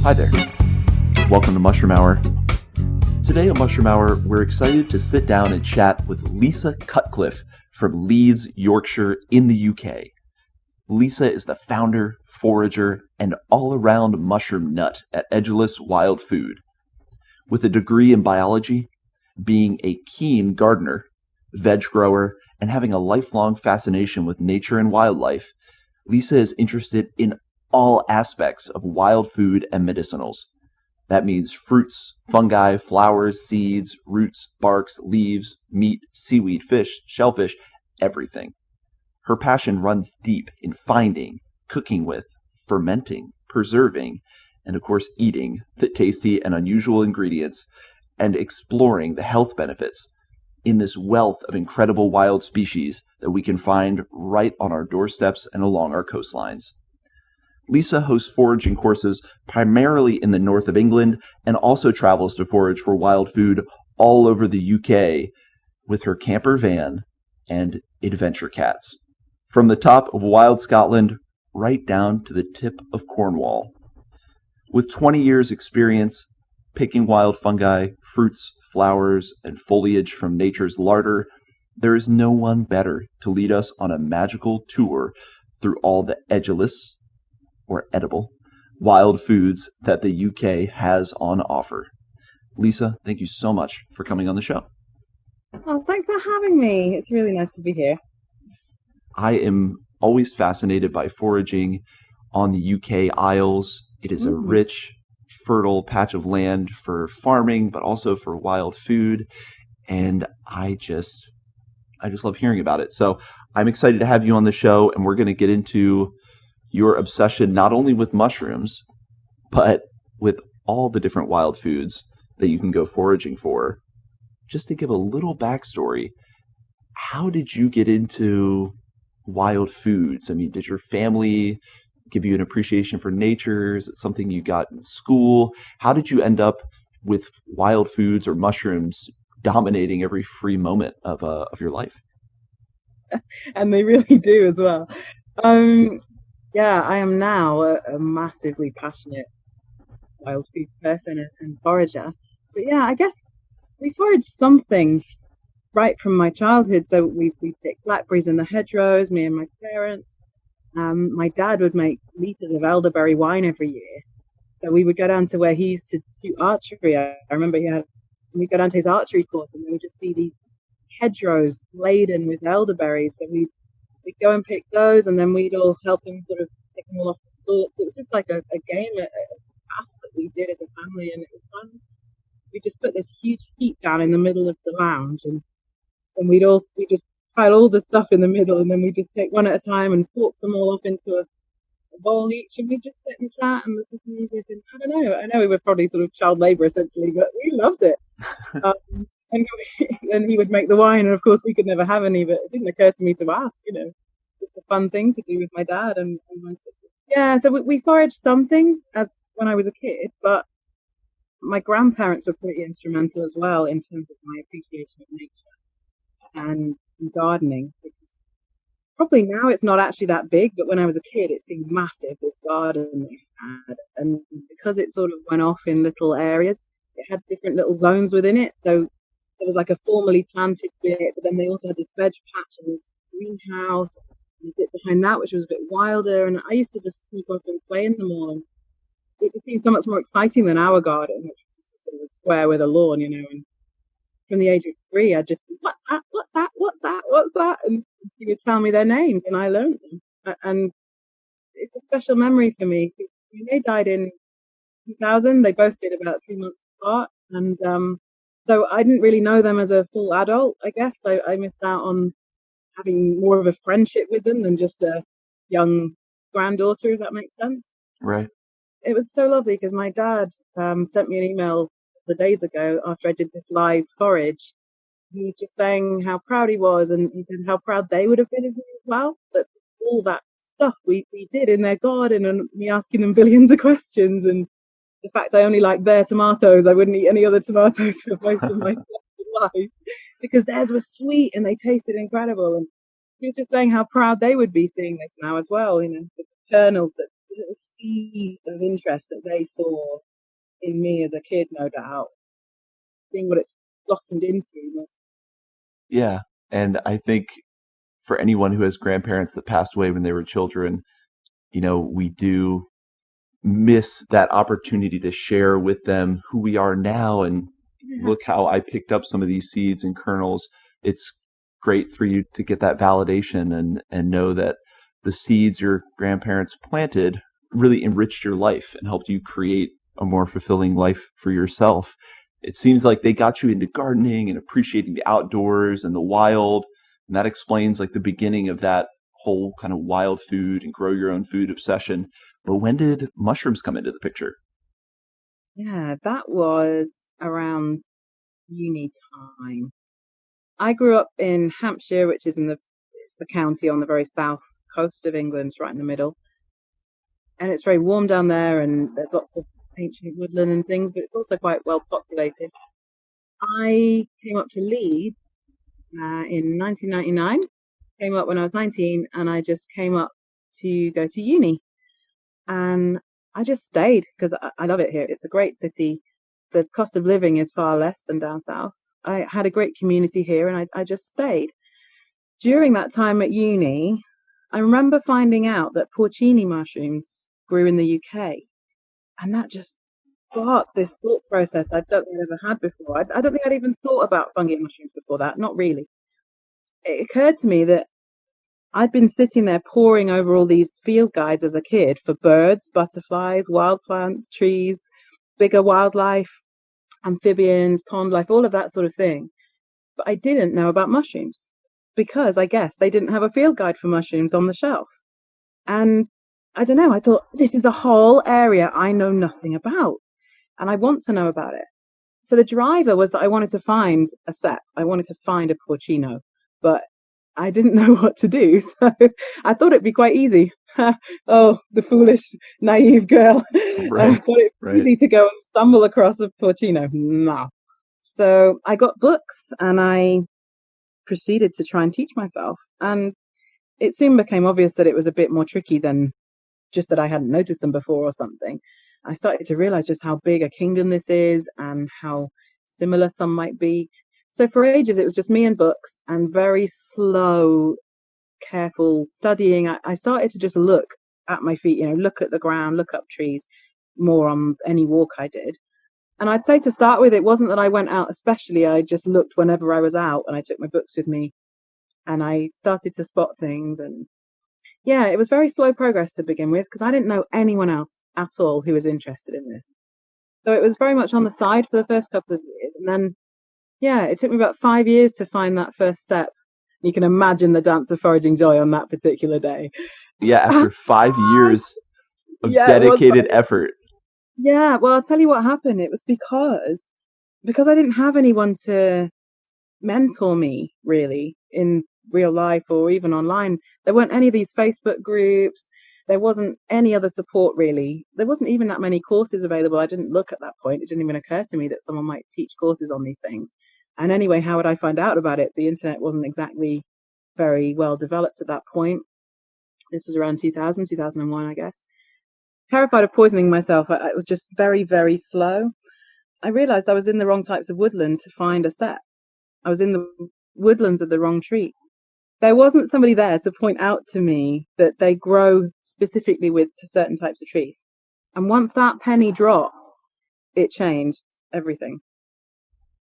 Hi there. Welcome to Mushroom Hour. Today on Mushroom Hour, we're excited to sit down and chat with Lisa Cutcliffe from Leeds, Yorkshire in the UK. Lisa is the founder, forager, and all-around mushroom nut at Edulis Wild Food. With a degree in biology, being a keen gardener, veg grower, and having a lifelong fascination with nature and wildlife, Lisa is interested in all aspects of wild food and medicinals. That means fruits, fungi, flowers, seeds, roots, barks, leaves, meat, seaweed, fish, shellfish, everything. Her passion runs deep in finding, cooking with, fermenting, preserving, and of course eating the tasty and unusual ingredients and exploring the health benefits in this wealth of incredible wild species that we can find right on our doorsteps and along our coastlines. Lisa hosts foraging courses primarily in the north of England and also travels to forage for wild food all over the UK with her camper van and adventure cats. From the top of wild Scotland right down to the tip of Cornwall. With 20 years experience picking wild fungi, fruits, flowers, and foliage from nature's larder, there is no one better to lead us on a magical tour through all the Edulis, or edible, wild foods that the UK has on offer. Lisa, thank you so much for coming on the show. Oh, thanks for having me. It's really nice to be here. I am always fascinated by foraging on the UK Isles. It is a rich, fertile patch of land for farming, but also for wild food. And I just love hearing about it. So I'm excited to have you on the show, and we're going to get into your obsession not only with mushrooms, but with all the different wild foods that you can go foraging for. Just to give a little backstory, how did you get into wild foods? I mean, did your family give you an appreciation for nature? Is it something you got in school? How did you end up with wild foods or mushrooms dominating every free moment of your life? And they really do as well. Yeah, I am now a massively passionate wild food person and forager. But yeah, I guess we foraged something right from my childhood. So we picked blackberries in the hedgerows, me and my parents. My dad would make liters of elderberry wine every year. So we would go down to where he used to do archery. I remember we'd go down to his archery course, and there would just be these hedgerows laden with elderberries. So we'd go and pick those, and then we'd all help him sort of pick them all off the stalks. It was just like a game, a task that we did as a family, and it was fun. We just put this huge heap down in the middle of the lounge, and we just pile all the stuff in the middle, and then we just take one at a time and fork them all off into a bowl each, and we just sit and chat and listen to music. And I know we were probably sort of child labor essentially, but we loved it. And then he would make the wine, and of course we could never have any, but it didn't occur to me to ask, just a fun thing to do with my dad and my sister. Yeah, so we foraged some things as when I was a kid, but my grandparents were pretty instrumental as well in terms of my appreciation of nature and gardening. Because probably now it's not actually that big, but when I was a kid it seemed massive, this garden they had. And because it sort of went off in little areas, it had different little zones within it. So there was like a formally planted bit, but then they also had this veg patch and this greenhouse and a bit behind that, which was a bit wilder. And I used to just sneak off and play in them all. And it just seemed so much more exciting than our garden, which was just sort of a square with a lawn, And from the age of 3, I'd just, what's that? What's that? What's that? What's that? And she would tell me their names, and I learned them. And it's a special memory for me. They died in 2000. They both did about 3 months apart. And so I didn't really know them as a full adult, I guess. I missed out on having more of a friendship with them than just a young granddaughter, if that makes sense. Right. It was so lovely because my dad sent me an email the days ago after I did this live forage. He was just saying how proud he was, and he said how proud they would have been of me as well, that all that stuff we did in their garden, and me asking them billions of questions, and the fact I only liked their tomatoes. I wouldn't eat any other tomatoes for most of my life because theirs were sweet and they tasted incredible. And he was just saying how proud they would be seeing this now as well, the kernels that little seed of interest that they saw in me as a kid, no doubt, being what it's blossomed into. Yeah. And I think for anyone who has grandparents that passed away when they were children, we do miss that opportunity to share with them who we are now. And look how I picked up some of these seeds and kernels. It's great for you to get that validation and know that the seeds your grandparents planted really enriched your life and helped you create a more fulfilling life for yourself. It seems like they got you into gardening and appreciating the outdoors and the wild. And that explains like the beginning of that whole kind of wild food and grow your own food obsession. But when did mushrooms come into the picture? Yeah, that was around uni time. I grew up in Hampshire, which is in the county on the very south coast of England, right in the middle. And it's very warm down there, and there's lots of ancient woodland and things, but it's also quite well populated. I came up to Leeds in 1999, came up when I was 19, and I just came up to go to uni. And I just stayed because I love it here. It's a great city. The cost of living is far less than down south. I had a great community here, and I just stayed. During that time at uni, I remember finding out that porcini mushrooms grew in the UK, and that just sparked this thought process I don't think I'd ever had before. I don't think I'd even thought about fungi mushrooms before that, not really. It occurred to me that I'd been sitting there poring over all these field guides as a kid for birds, butterflies, wild plants, trees, bigger wildlife, amphibians, pond life, all of that sort of thing. But I didn't know about mushrooms because I guess they didn't have a field guide for mushrooms on the shelf. And I don't know, I thought, this is a whole area I know nothing about and I want to know about it. So the driver was that I wanted to find a set. I wanted to find a porcino, but I didn't know what to do. So I thought it'd be quite easy. Oh, the foolish, naive girl. I Right, thought it'd be right. easy to go and stumble across a porcino. No. So I got books and I proceeded to try and teach myself. And it soon became obvious that it was a bit more tricky than just that I hadn't noticed them before or something. I started to realize just how big a kingdom this is and how similar some might be. So for ages, it was just me and books and very slow, careful studying. I started to just look at my feet, look at the ground, look up trees more on any walk I did. And I'd say to start with, it wasn't that I went out especially. I just looked whenever I was out and I took my books with me and I started to spot things. And yeah, it was very slow progress to begin with because I didn't know anyone else at all who was interested in this. So it was very much on the side for the first couple of years. And then, yeah, it took me about 5 years to find that first step. You can imagine the dance of foraging joy on that particular day. Yeah, after 5 years of Yeah, it was. dedicated effort. Yeah, well, I'll tell you what happened. It was because I didn't have anyone to mentor me really in real life or even online. There weren't any of these Facebook groups. There wasn't any other support really. There wasn't even that many courses available. I didn't look at that point. It didn't even occur to me that someone might teach courses on these things. And anyway, how would I find out about it? The internet wasn't exactly very well developed at that point. This was around 2000, 2001, I guess. Terrified of poisoning myself. It was just very, very slow. I realized I was in the wrong types of woodland to find a set. I was in the woodlands of the wrong trees. There wasn't somebody there to point out to me that they grow specifically with certain types of trees. And once that penny dropped, it changed everything.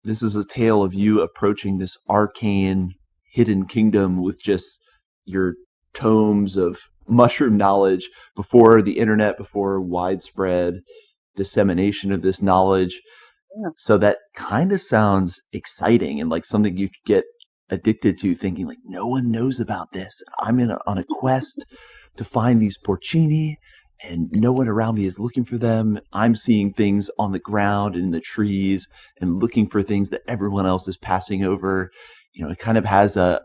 This is a tale of you approaching this arcane, hidden kingdom with just your tomes of mushroom knowledge before the internet, before widespread dissemination of this knowledge. Yeah. So that kind of sounds exciting and like something you could get addicted to, thinking like, no one knows about this. I'm on a quest to find these porcini and no one around me is looking for them. I'm seeing things on the ground and in the trees and looking for things that everyone else is passing over. It kind of has a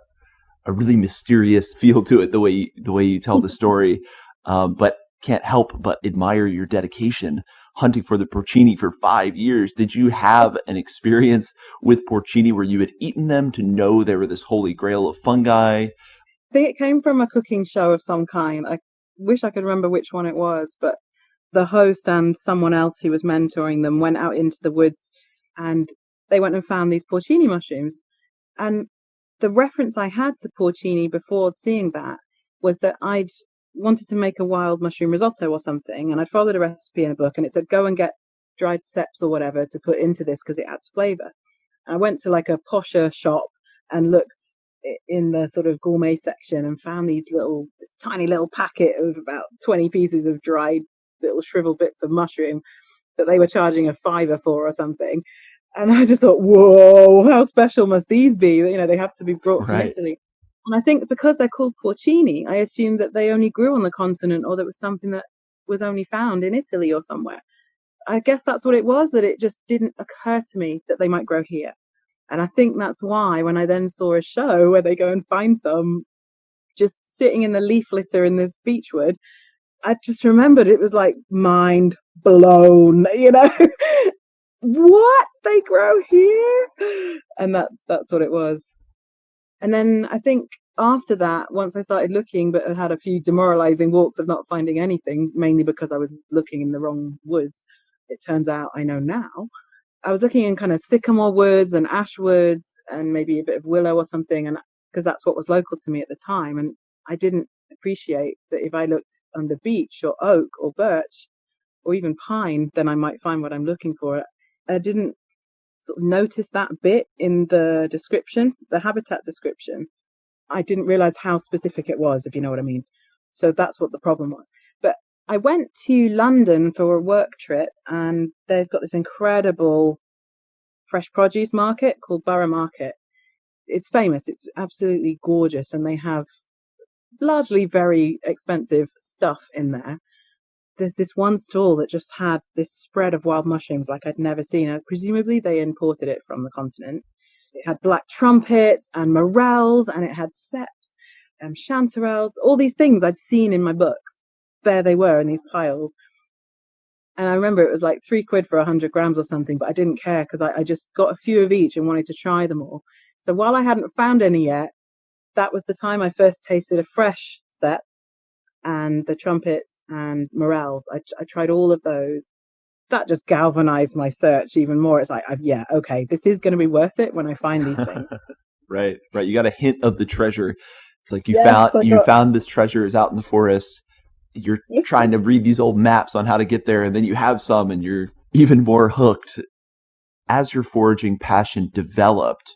really mysterious feel to it, the way you tell the story. But can't help but admire your dedication hunting for the porcini for 5 years. Did you have an experience with porcini where you had eaten them to know they were this holy grail of fungi? I think it came from a cooking show of some kind. wish I could remember which one it was, but the host and someone else who was mentoring them went out into the woods, and they went and found these porcini mushrooms. And the reference I had to porcini before seeing that was that I'd wanted to make a wild mushroom risotto or something, and I'd followed a recipe in a book, and it said go and get dried ceps or whatever to put into this because it adds flavor. And I went to like a posher shop and looked in the sort of gourmet section and found this tiny little packet of about 20 pieces of dried little shriveled bits of mushroom that they were charging a fiver for or something. And I just thought, whoa, how special must these be? You know, they have to be brought from Right. Italy. And I think because they're called porcini, I assumed that they only grew on the continent, or that was something that was only found in Italy or somewhere. I guess that's what it was, that it just didn't occur to me that they might grow here. And I think that's why when I then saw a show where they go and find some just sitting in the leaf litter in this beechwood, I just remembered it was like mind blown, you know. What, they grow here? And that's what it was. And then I think after that, once I started looking, but had a few demoralizing walks of not finding anything, mainly because I was looking in the wrong woods, it turns out I know now. I was looking in kind of sycamore woods and ash woods and maybe a bit of willow or something, and because that's what was local to me at the time. And I didn't appreciate that if I looked under beech or oak or birch or even pine, then I might find what I'm looking for. I didn't sort of notice that bit in the description, the habitat description. I didn't realize how specific it was, if you know what I mean. So that's what the problem was. But I went to London for a work trip, and they've got this incredible fresh produce market called Borough Market. It's famous, it's absolutely gorgeous, and they have largely very expensive stuff in there. There's this one stall that just had this spread of wild mushrooms like I'd never seen. Presumably they imported it from the continent. It had black trumpets and morels, and it had ceps and chanterelles, all these things I'd seen in my books. There they were in these piles. And I remember it was like £3 for 100 grams or something, but I didn't care because I just got a few of each and wanted to try them all. So while I hadn't found any yet, that was the time I first tasted a fresh cep and the trumpets and morels. I tried all of those. That just galvanized my search even more. It's like, yeah, okay, this is going to be worth it when I find these things. Right, right. You got a hint of the treasure. It's like Yes, I you got. found this treasure is out in the forest. You're trying to read these old maps on how to get there, and then you have some, and you're even more hooked. As your foraging passion developed,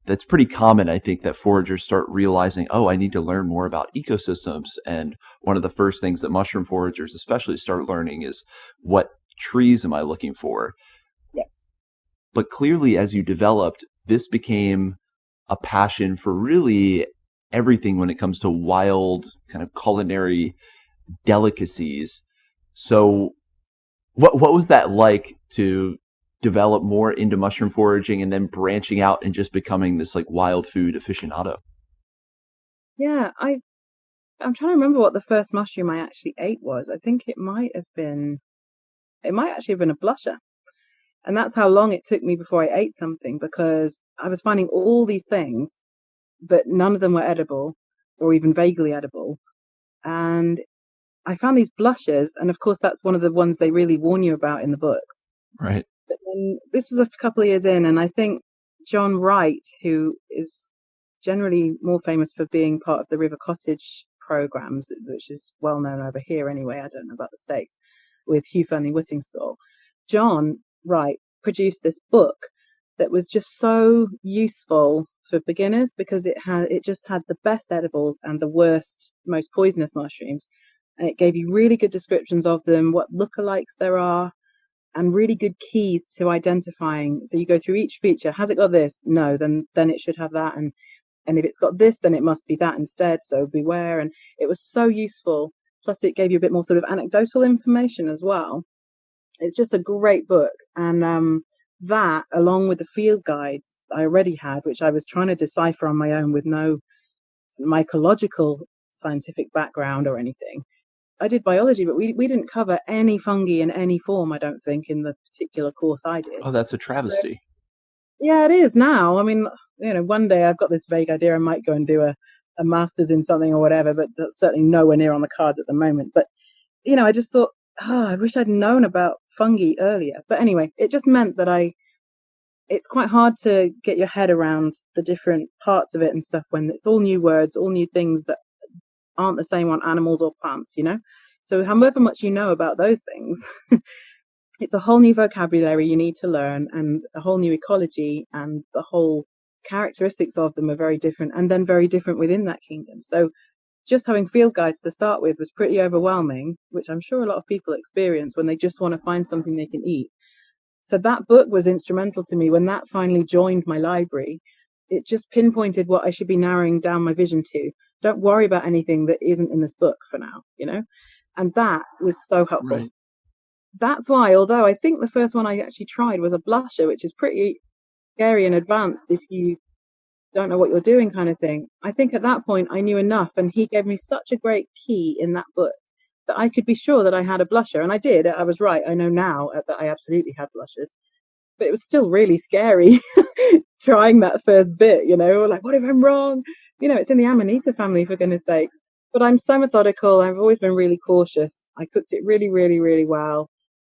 that's pretty common, I think, that foragers start realizing, oh, I need to learn more about ecosystems. And one of the first things that mushroom foragers especially start learning is what trees am I looking for? Yes. But clearly, as you developed, this became a passion for really everything when it comes to wild kind of culinary delicacies. So what was that like to develop more into mushroom foraging and then branching out and just becoming this like wild food aficionado? Yeah, I'm trying to remember what the first mushroom I actually ate was. I think it might actually have been a blusher. And that's how long it took me before I ate something, because I was finding all these things, but none of them were edible or even vaguely edible. And I found these blushers, and of course that's one of the ones they really warn you about in the books. Right. But then this was a couple of years in, and I think John Wright, who is generally more famous for being part of the River Cottage programs, which is well known over here anyway, I don't know about the States, with Hugh Fearnley Whittingstall. John Wright produced this book that was just so useful for beginners because it just had the best edibles and the worst, most poisonous mushrooms. And it gave you really good descriptions of them, what lookalikes there are, and really good keys to identifying. So you go through each feature. Has it got this? No, then it should have that. And if it's got this, then it must be that instead. So beware. And it was so useful. Plus, it gave you a bit more sort of anecdotal information as well. It's just a great book. And that, along with the field guides I already had, which I was trying to decipher on my own with no mycological scientific background or anything. I did biology, but we didn't cover any fungi in any form, I don't think, in the particular course I did. Oh, that's a So, travesty. yeah, it is now. I mean, one day I've got this vague idea I might go and do a a master's in something or whatever, but that's certainly nowhere near on the cards at the moment. But, I just thought, oh, I wish I'd known about fungi earlier. But anyway, it just meant that it's quite hard to get your head around the different parts of it and stuff when it's all new words, all new things that aren't the same on animals or plants. So however much you know about those things, it's a whole new vocabulary you need to learn, and a whole new ecology, and the whole characteristics of them are very different, and then very different within that kingdom. So just having field guides to start with was pretty overwhelming, which I'm sure a lot of people experience when they just want to find something they can eat. So that book was instrumental to me. When that finally joined my library, it just pinpointed what I should be narrowing down my vision to. Don't worry about anything that isn't in this book for now. And that was so helpful. Right. That's why, although I think the first one I actually tried was a blusher, which is pretty scary and advanced if you don't know what you're doing kind of thing. I think at that point I knew enough, and he gave me such a great key in that book that I could be sure that I had a blusher. And I did. I was right. I know now that I absolutely had blushers. But it was still really scary trying that first bit, like, what if I'm wrong? It's in the Amanita family, for goodness sakes. But I'm so methodical. I've always been really cautious. I cooked it really, really, really well.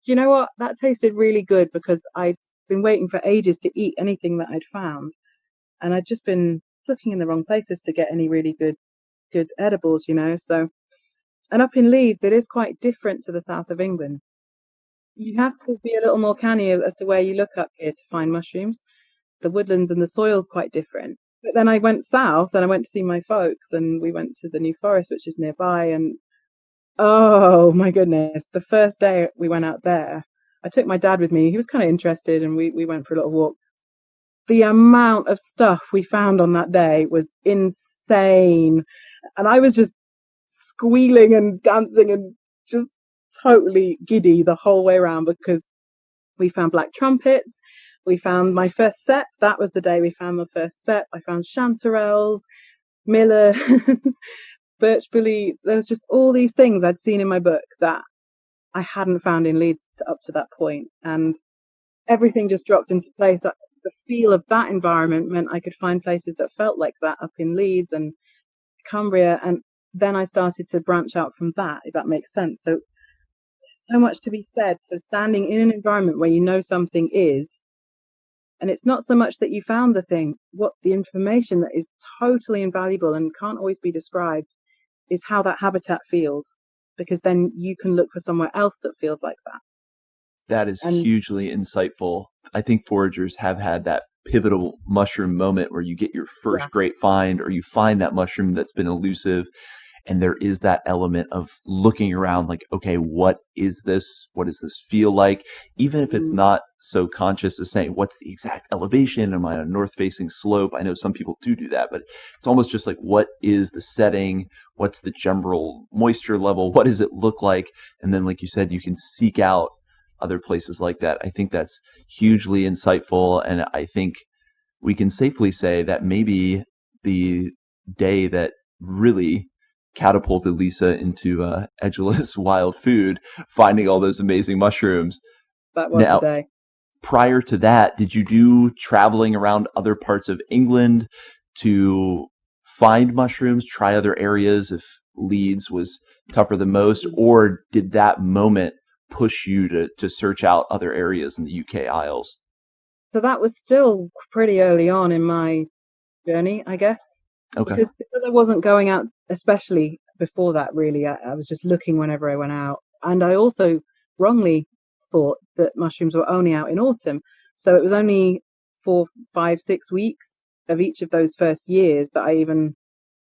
Do you know what? That tasted really good because I'd been waiting for ages to eat anything that I'd found. And I'd just been looking in the wrong places to get any really good edibles, So, and up in Leeds, it is quite different to the south of England. You have to be a little more canny as to where you look up here to find mushrooms. The woodlands and the soil's quite different. But then I went south and I went to see my folks, and we went to the New Forest, which is nearby. And oh my goodness, the first day we went out there, I took my dad with me. He was kind of interested, and we went for a little walk. The amount of stuff we found on that day was insane. And I was just squealing and dancing and just totally giddy the whole way around, because we found black trumpets. We found my first set. That was the day we found the first set. I found chanterelles, millers, birch bolete. There was just all these things I'd seen in my book that I hadn't found in Leeds up to that point. And everything just dropped into place. The feel of that environment meant I could find places that felt like that up in Leeds and Cumbria. And then I started to branch out from that, if that makes sense. So there's so much to be said for standing in an environment where you know something is. And it's not so much that you found the thing, what the information that is totally invaluable and can't always be described is how that habitat feels, because then you can look for somewhere else that feels like that. That is hugely insightful. I think foragers have had that pivotal mushroom moment where you get your first great find, or you find that mushroom that's been elusive. And there is that element of looking around like, okay, what is this? What does this feel like? Even if it's not so conscious as saying, what's the exact elevation? Am I on a north-facing slope? I know some people do that, but it's almost just like, what is the setting? What's the general moisture level? What does it look like? And then, like you said, you can seek out other places like that. I think that's hugely insightful. And I think we can safely say that maybe the day that really catapulted Lisa into Edulis Wild Food, finding all those amazing mushrooms. That was the day. Prior to that, did you do traveling around other parts of England to find mushrooms, try other areas if Leeds was tougher than most, or did that moment push you to search out other areas in the UK Isles? So that was still pretty early on in my journey, I guess. Okay. Because I wasn't going out, especially before that, really. I was just looking whenever I went out. And I also wrongly thought that mushrooms were only out in autumn. So it was only 4, 5, 6 weeks of each of those first years that I even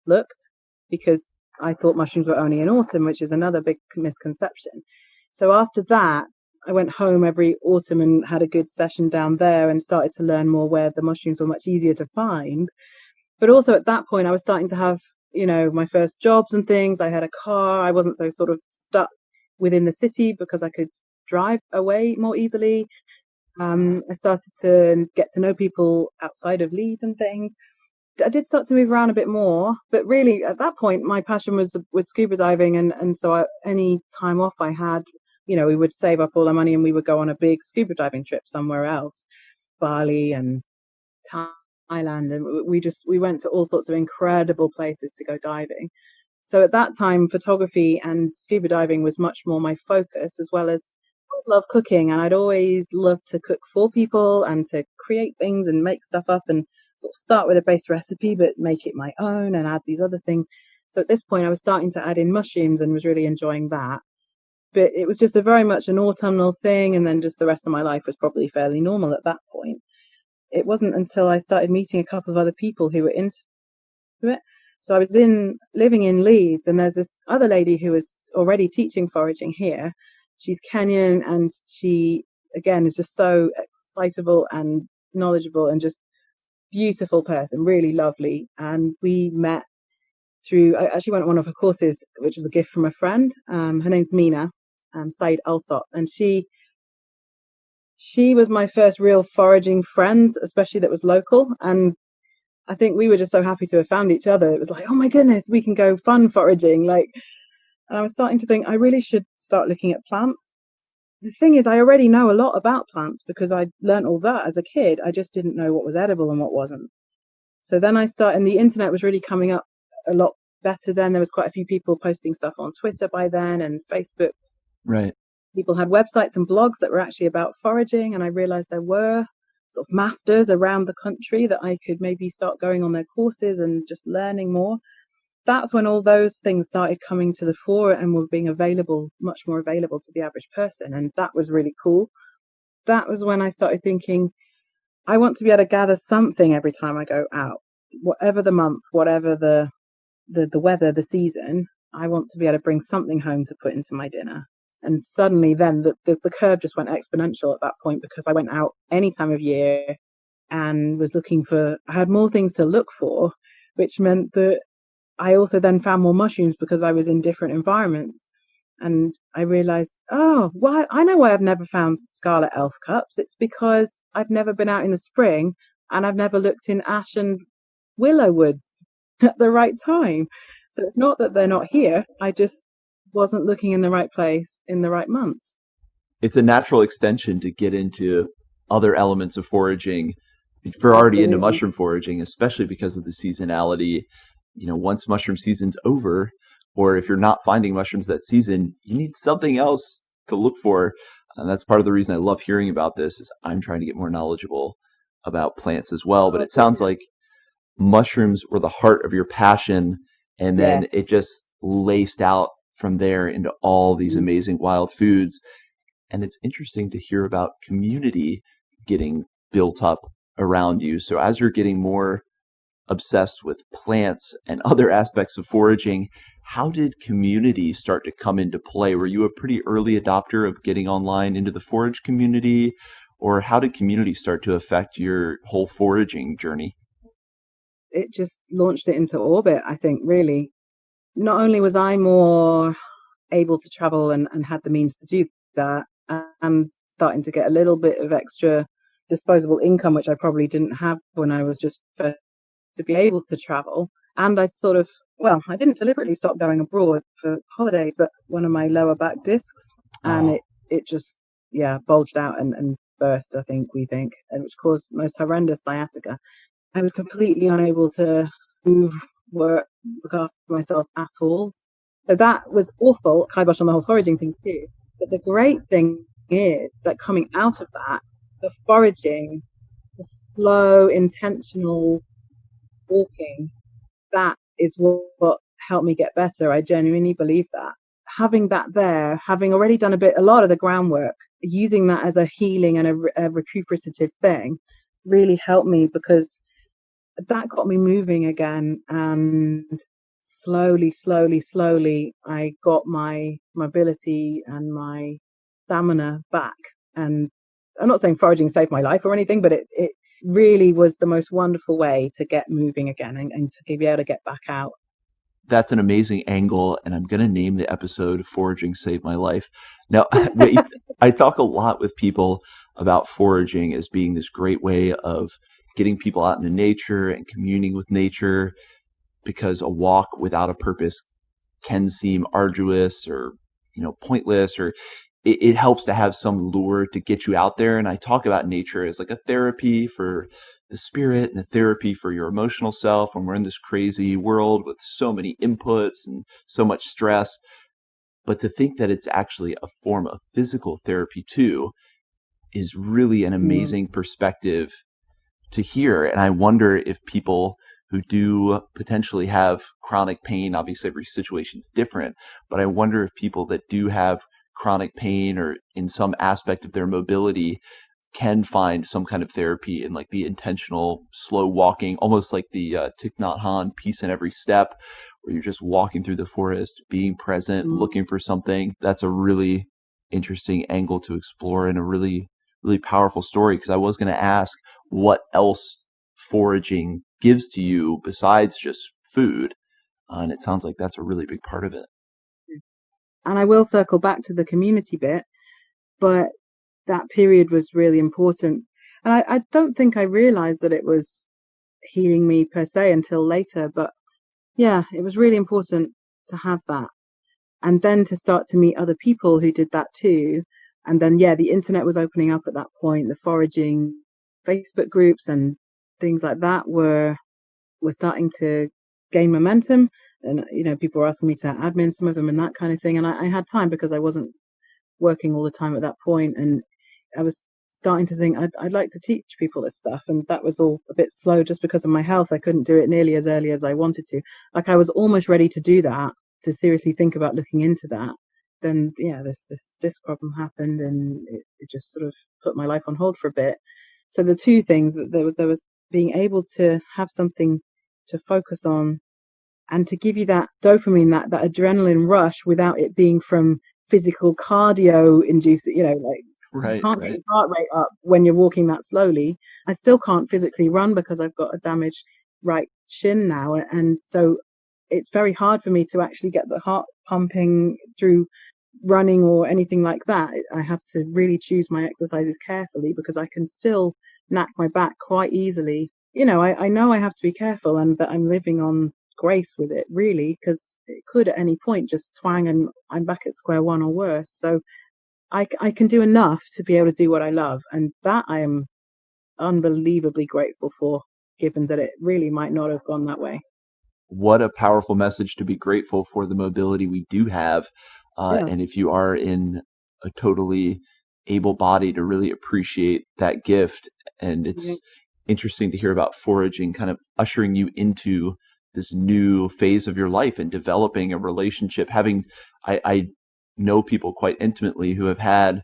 looked, because I thought mushrooms were only in autumn, which is another big misconception. So after that, I went home every autumn and had a good session down there and started to learn more where the mushrooms were much easier to find. But also at that point, I was starting to have, my first jobs and things. I had a car. I wasn't so sort of stuck within the city because I could drive away more easily. I started to get to know people outside of Leeds and things. I did start to move around a bit more, but really at that point, my passion was scuba diving. And so any time off I had, we would save up all our money and we would go on a big scuba diving trip somewhere else, Bali and island, and we went to all sorts of incredible places to go diving. So at that time, photography and scuba diving was much more my focus, as well as I always loved cooking, and I'd always loved to cook for people and to create things and make stuff up and sort of start with a base recipe, but make it my own and add these other things. So at this point, I was starting to add in mushrooms and was really enjoying that. But it was just a very much an autumnal thing, and then just the rest of my life was probably fairly normal at that point. It wasn't until I started meeting a couple of other people who were into it. So I was living in Leeds, and there's this other lady who was already teaching foraging here. She's Kenyan, and she again is just so excitable and knowledgeable and just beautiful person, really lovely. And we met through, I actually went on one of her courses, which was a gift from a friend. Her name's Mina, Said Alsop, and she was my first real foraging friend, especially that was local. And I think we were just so happy to have found each other. It was like, oh my goodness, we can go fun foraging. Like, and I was starting to think I really should start looking at plants. The thing is, I already know a lot about plants because I learned all that as a kid. I just didn't know what was edible and what wasn't. So then I started, and the internet was really coming up a lot better then. There was quite a few people posting stuff on Twitter by then and Facebook. Right. People had websites and blogs that were actually about foraging, and I realized there were sort of masters around the country that I could maybe start going on their courses and just learning more. That's when all those things started coming to the fore and were being available, much more available to the average person. And that was really cool. That was when I started thinking, I want to be able to gather something every time I go out, whatever the month, whatever the weather, the season. I want to be able to bring something home to put into my dinner. And suddenly then the curve just went exponential at that point, because I went out any time of year and was looking for, I had more things to look for, which meant that I also then found more mushrooms because I was in different environments. And I realized, oh, why? I know why I've never found scarlet elf cups. It's because I've never been out in the spring and I've never looked in ash and willow woods at the right time. So it's not that they're not here. I just wasn't looking in the right place in the right months. It's a natural extension to get into other elements of foraging if you're already into Absolutely. mushroom foraging, especially because of the seasonality. Once mushroom season's over, or if you're not finding mushrooms that season, you need something else to look for. And that's part of the reason I love hearing about this, is I'm trying to get more knowledgeable about plants as well. But Oh, it sounds brilliant. like mushrooms were the heart of your passion, and then Yes. it just laced out from there into all these Mm. amazing wild foods. And it's interesting to hear about community getting built up around you. So as you're getting more obsessed with plants and other aspects of foraging, how did community start to come into play? Were you a pretty early adopter of getting online into the forage community, or how did community start to affect your whole foraging journey? It just launched it into orbit, I think, really. Not only was I more able to travel and had the means to do that, and starting to get a little bit of extra disposable income, which I probably didn't have when I was just first to be able to travel. And I sort of, well, I didn't deliberately stop going abroad for holidays, but one of my lower back discs, and Oh, it just, yeah, bulged out and burst, I think, we think, and which caused most horrendous sciatica. I was completely unable to move, work, look after myself at all. So that was awful, kibosh on the whole foraging thing too. But the great thing is that coming out of that, the foraging, the slow, intentional walking, that is what helped me get better. I genuinely believe that. Having that there, having already done a lot of the groundwork, using that as a healing and a recuperative thing really helped me, because that got me moving again. And slowly, I got my mobility and my stamina back. And I'm not saying foraging saved my life or anything, but it really was the most wonderful way to get moving again and to be able to get back out. that's an amazing angle, and I'm going to name the episode "Foraging Saved My Life." Now, I talk a lot with people about foraging as being this great way of getting people out into nature and communing with nature, because a walk without a purpose can seem arduous or pointless, or it helps to have some lure to get you out there. And I talk about nature as like a therapy for the spirit and a therapy for your emotional self when we're in this crazy world with so many inputs and so much stress. But to think that it's actually a form of physical therapy too is really an Mm. amazing perspective to hear. And I wonder if people who do potentially have chronic pain, obviously every situation is different, but I wonder if people that do have chronic pain or in some aspect of their mobility can find some kind of therapy in like the intentional slow walking, almost like the Thich Nhat Hanh peace in every step, where you're just walking through the forest, being present, Mm. looking for something. That's a really interesting angle to explore and a really, really powerful story. Because I was going to ask what else foraging gives to you besides just food. And it sounds like that's a really big part of it. And I will circle back to the community bit, but that period was really important. And I don't think I realized that it was healing me per se until later, but yeah, it was really important to have that. And then to start to meet other people who did that too. And then, yeah, the internet was opening up at that point. The foraging Facebook groups and things like that were starting to gain momentum. And, people were asking me to admin some of them and that kind of thing. And I had time because I wasn't working all the time at that point, and I was starting to think I'd like to teach people this stuff, and that was all a bit slow just because of my health. I couldn't do it nearly as early as I wanted to. Like I was almost ready to do that, to seriously think about looking into that. Then yeah, this disc problem happened, and it just sort of put my life on hold for a bit. So the two things that there was being able to have something to focus on and to give you that dopamine, that adrenaline rush without it being from physical cardio induced, like you Right, can't get right. your heart rate up when you're walking that slowly. I still can't physically run because I've got a damaged right shin now. And so it's very hard for me to actually get the heart pumping through running or anything like that. I have to really choose my exercises carefully because I can still knack my back quite easily. I know I have to be careful and that I'm living on grace with it, really, because it could at any point just twang and I'm back at square one or worse. So I can do enough to be able to do what I love. And that I am unbelievably grateful for, given that it really might not have gone that way. What a powerful message to be grateful for the mobility we do have. Yeah. And if you are in a totally able body to really appreciate that gift. And Yeah. it's interesting to hear about foraging kind of ushering you into this new phase of your life and developing a relationship. I know people quite intimately who have had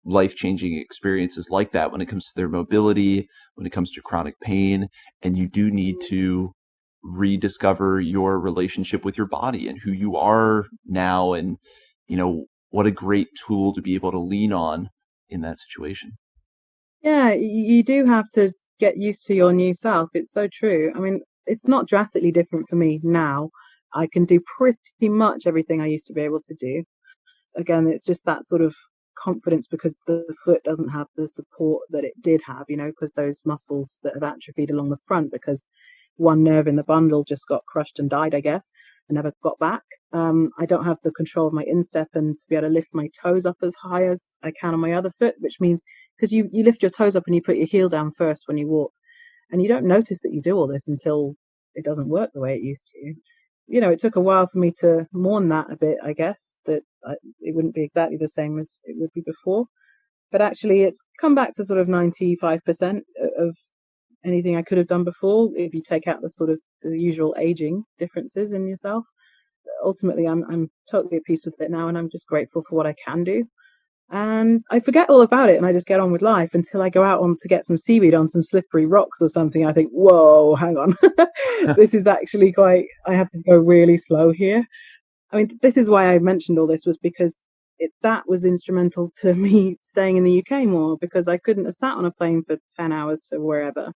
life changing experiences like that when it comes to their mobility, when it comes to chronic pain. And you do need to rediscover your relationship with your body and who you are now. And, what a great tool to be able to lean on in that situation. Yeah, you do have to get used to your new self. It's so true. I mean, it's not drastically different for me now. I can do pretty much everything I used to be able to do. Again, it's just that sort of confidence because the foot doesn't have the support that it did have, because those muscles that have atrophied along the front because one nerve in the bundle just got crushed and died, I guess, and never got back. I don't have the control of my instep and to be able to lift my toes up as high as I can on my other foot, which means because you lift your toes up and you put your heel down first when you walk, and you don't notice that you do all this until it doesn't work the way it used to. It took a while for me to mourn that a bit, I guess, that it wouldn't be exactly the same as it would be before. But actually, it's come back to sort of 95% of anything I could have done before if you take out the sort of the usual aging differences in yourself. Ultimately, I'm totally at peace with it now, and I'm just grateful for what I can do. And I forget all about it and I just get on with life until I go out on to get some seaweed on some slippery rocks or something. I think, whoa, hang on. This is actually I have to go really slow here. I mean, this is why I mentioned all this was because that was instrumental to me staying in the UK more because I couldn't have sat on a plane for 10 hours to wherever.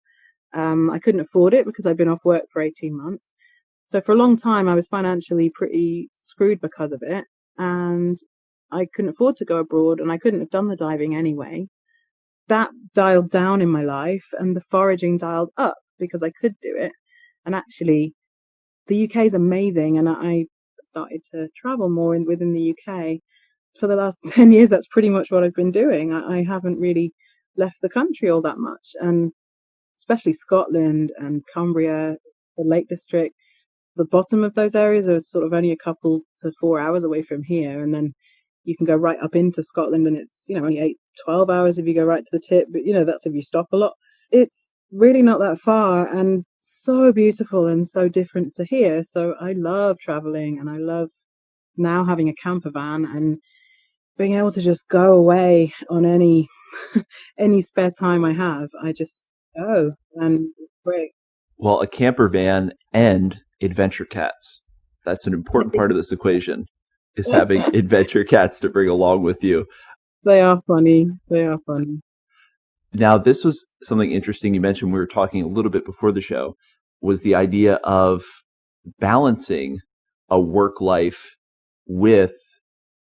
I couldn't afford it because I'd been off work for 18 months. So for a long time, I was financially pretty screwed because of it. And I couldn't afford to go abroad and I couldn't have done the diving anyway. That dialed down in my life and the foraging dialed up because I could do it. And actually, the UK is amazing. And I started to travel more within the UK. for the last 10 years, that's pretty much what I've been doing. I haven't really left the country all that much. And especially Scotland and Cumbria, the Lake District, the bottom of those areas are sort of only a couple to 4 hours away from here. And then you can go right up into Scotland and it's, only 8, 12 hours if you go right to the tip. But, that's if you stop a lot. It's really not that far and so beautiful and so different to here. So I love traveling and I love now having a camper van and being able to just go away on any any spare time I have. I just go and it's great. Well, a camper van and adventure cats. That's an important part of this equation, is having adventure cats to bring along with you. They are funny. They are funny. Now, this was something interesting you mentioned. We were talking a little bit before the show, was the idea of balancing a work life with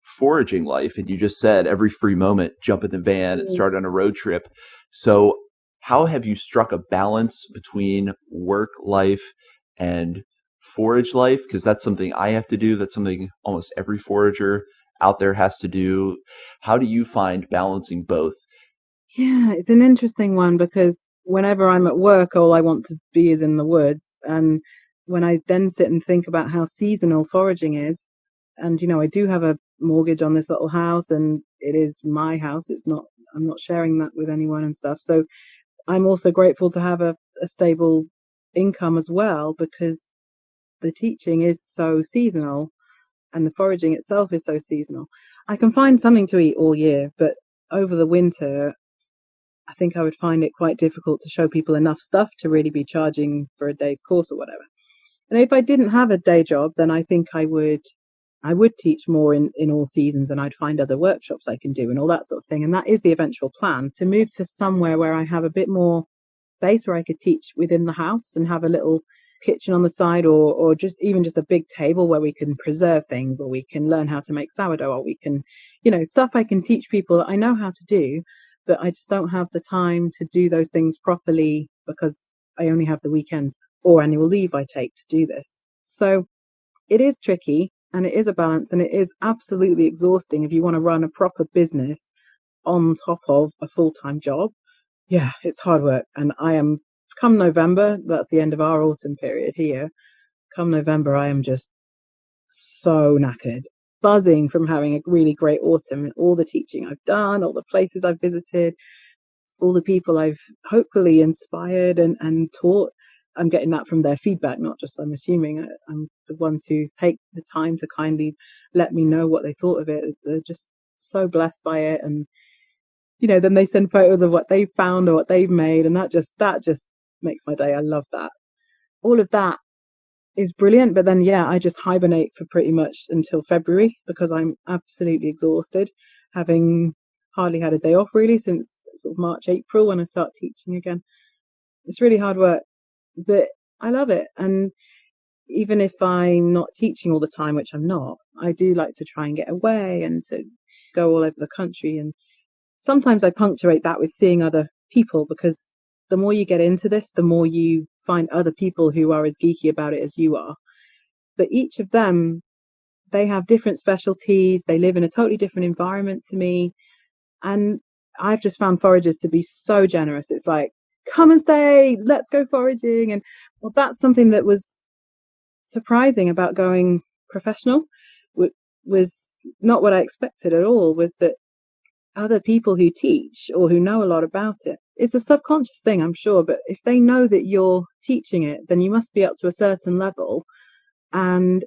foraging life. And you just said every free moment, jump in the van and start on a road trip. So how have you struck a balance between work life and forage life? Because that's something I have to do. That's something almost every forager out there has to do. How do you find balancing both? Yeah, it's an interesting one because whenever I'm at work, all I want to be is in the woods. And when I then sit and think about how seasonal foraging is, and I do have a mortgage on this little house and it is my house. I'm not sharing that with anyone and stuff. So I'm also grateful to have a stable income as well because the teaching is so seasonal and the foraging itself is so seasonal. I can find something to eat all year, but over the winter, I think I would find it quite difficult to show people enough stuff to really be charging for a day's course or whatever. And if I didn't have a day job, then I think I would teach more in all seasons and I'd find other workshops I can do and all that sort of thing. And that is the eventual plan, to move to somewhere where I have a bit more space where I could teach within the house and have a little kitchen on the side or just a big table where we can preserve things or we can learn how to make sourdough or we can, stuff I can teach people that I know how to do, but I just don't have the time to do those things properly because I only have the weekends or annual leave I take to do this. So it is tricky and it is a balance and it is absolutely exhausting if you want to run a proper business on top of a full-time job. Yeah, it's hard work. And come November, that's the end of our autumn period here. Come November, I am just so knackered, buzzing from having a really great autumn and all the teaching I've done, all the places I've visited, all the people I've hopefully inspired and taught. I'm getting that from their feedback, not just I'm assuming. I'm the ones who take the time to kindly let me know what they thought of it. They're just so blessed by it. And, then they send photos of what they've found or what they've made. And that just makes my day. I love that. All of that is brilliant. But then, I just hibernate for pretty much until February because I'm absolutely exhausted, having hardly had a day off really since sort of March, April when I start teaching again. It's really hard work, but I love it. And even if I'm not teaching all the time, which I'm not, I do like to try and get away and to go all over the country. And sometimes I punctuate that with seeing other people because the more you get into this, the more you find other people who are as geeky about it as you are. But each of them, they have different specialties. They live in a totally different environment to me. And I've just found foragers to be so generous. It's like, come and stay, let's go foraging. And well, that's something that was surprising about going professional, was not what I expected at all, was that other people who teach or who know a lot about it, it's a subconscious thing, I'm sure, but if they know that you're teaching it, then you must be up to a certain level. And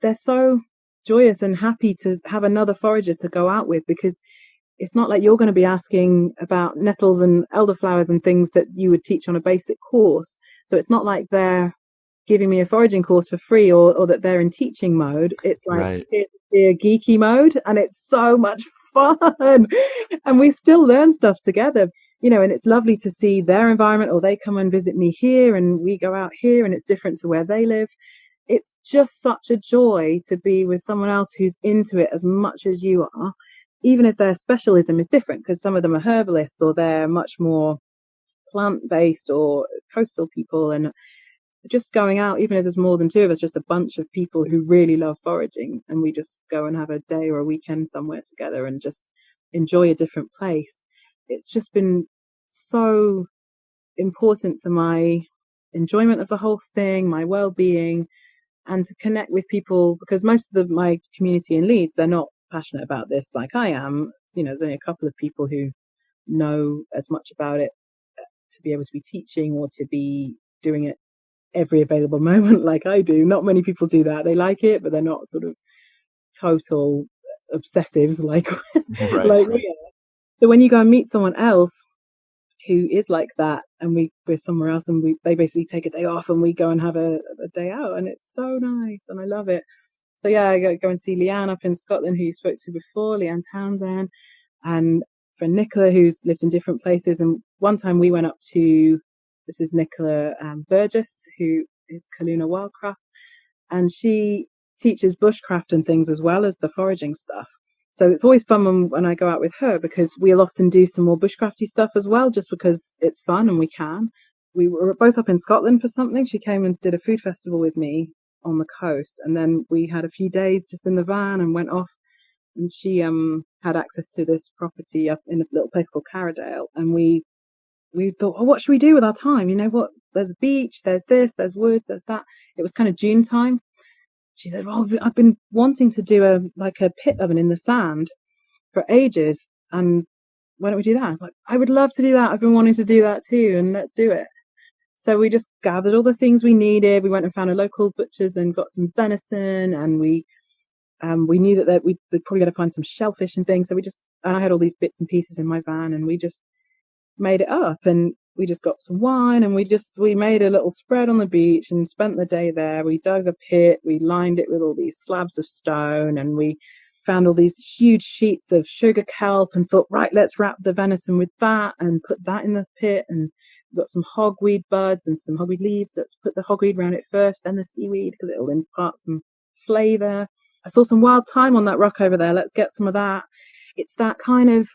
they're so joyous and happy to have another forager to go out with because it's not like you're going to be asking about nettles and elderflowers and things that you would teach on a basic course. So it's not like they're giving me a foraging course for free or that they're in teaching mode. It's like Right. they're geeky mode and it's so much fun. And we still learn stuff together, and it's lovely to see their environment or they come and visit me here and we go out here and it's different to where they live. It's just such a joy to be with someone else who's into it as much as you are, even if their specialism is different, because some of them are herbalists or they're much more plant-based or coastal people. And just going out, even if there's more than two of us, just a bunch of people who really love foraging, and we just go and have a day or a weekend somewhere together and just enjoy a different place. It's just been so important to my enjoyment of the whole thing, my well-being, and to connect with people, because most of my community in Leeds, they're not passionate about this like I am. There's only a couple of people who know as much about it to be able to be teaching or to be doing it every available moment like I do. Not many people do that. They like it, but they're not sort of total obsessives like Right. like we are. So when you go and meet someone else who is like that, and we're somewhere else, and they basically take a day off and we go and have a day out, and it's so nice and I love it. So yeah, I go and see Leanne up in Scotland, who you spoke to before, Leanne Townsend, and friend Nicola, who's lived in different places. And one time we went up to, this is Nicola Burgess, who is Kaluna Wildcraft, and she teaches bushcraft and things as well as the foraging stuff. So it's always fun when I go out with her, because we'll often do some more bushcrafty stuff as well, just because it's fun and we can. We were both up in Scotland for something. She came and did a food festival with me on the coast, and then we had a few days just in the van and went off. And she had access to this property up in a little place called Carradale, and we thought, oh, what should we do with our time? What? There's a beach, there's this, there's woods, there's that. It was kind of June time. She said, well, I've been wanting to do a pit oven in the sand for ages, and why don't we do that? I was like, I would love to do that. I've been wanting to do that too, and let's do it. So we just gathered all the things we needed. We went and found a local butcher's and got some venison, and we knew that we'd probably got to find some shellfish and things. So and I had all these bits and pieces in my van, and we just made it up, and we just got some wine, and we made a little spread on the beach and spent the day there. We dug a pit, we lined it with all these slabs of stone, and we found all these huge sheets of sugar kelp and thought, right, let's wrap the venison with that and put that in the pit. And we got some hogweed buds and some hogweed leaves. Let's put the hogweed around it first, then the seaweed, because it'll impart some flavour. I saw some wild thyme on that rock over there. Let's get some of that. It's that kind of,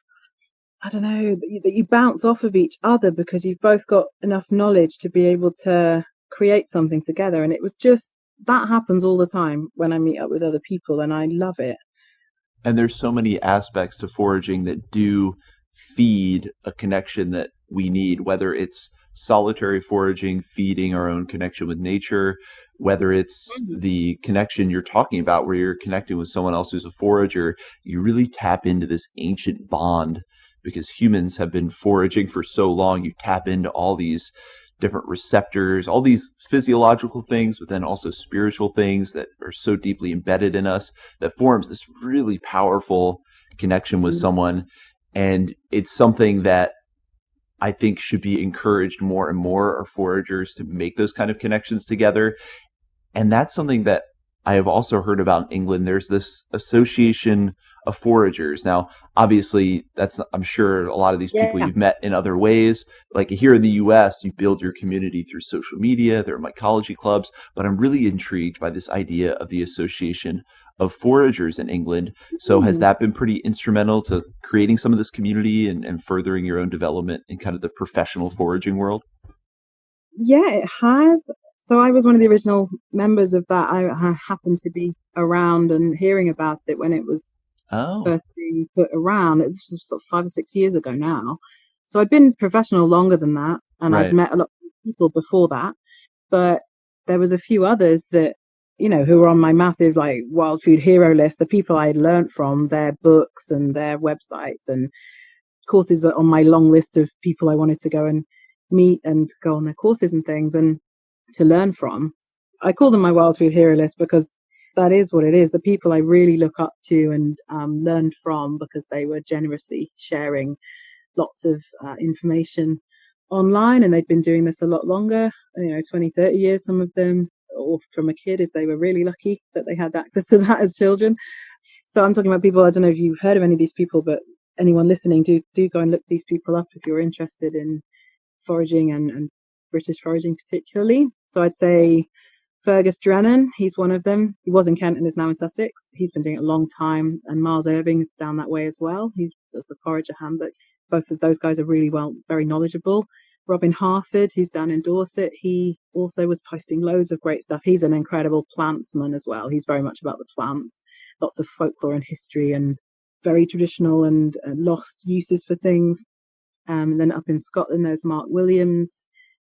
I don't know, that you bounce off of each other because you've both got enough knowledge to be able to create something together. And it was just, that happens all the time when I meet up with other people, and I love it. And there's so many aspects to foraging that do feed a connection that we need, whether it's solitary foraging, feeding our own connection with nature, whether it's the connection you're talking about where you're connecting with someone else who's a forager. You really tap into this ancient bond because humans have been foraging for so long. You tap into all these different receptors, all these physiological things, but then also spiritual things that are so deeply embedded in us that forms this really powerful connection with someone. And it's something that I think should be encouraged more and more, are foragers to make those kind of connections together. And that's something that I have also heard about in England. There's this association of foragers. Now, obviously, I'm sure a lot of these people you've met in other ways. Like here in the US, you build your community through social media. There are mycology clubs. But I'm really intrigued by this idea of the association of foragers in England. So has that been pretty instrumental to creating some of this community and furthering your own development in kind of the professional foraging world? Yeah, it has. So I was one of the original members of that. I happened to be around and hearing about it when it was first being put around. It's sort of 5 or 6 years ago now. So I'd been professional longer than that, and I'd met a lot of people before that. But there was a few others that, who were on my massive wild food hero list, the people I had learned from, their books and their websites and courses on my long list of people I wanted to go and meet and go on their courses and things and to learn from. I call them my wild food hero list because that is what it is. The people I really look up to and learned from, because they were generously sharing lots of information online, and they'd been doing this a lot longer, 20, 30 years, some of them, or from a kid if they were really lucky that they had access to that as children. So I'm talking about people, I don't know if you've heard of any of these people, but anyone listening, do go and look these people up if you're interested in foraging and British foraging particularly. So I'd say Fergus Drennan, he's one of them. He was in Kent and is now in Sussex. He's been doing it a long time. And Miles Irving's down that way as well. He does the Forager Handbook. Both of those guys are really very knowledgeable. Robin Harford, who's down in Dorset, he also was posting loads of great stuff. He's an incredible plantsman as well. He's very much about the plants, lots of folklore and history, and very traditional and lost uses for things. And then up in Scotland, there's Mark Williams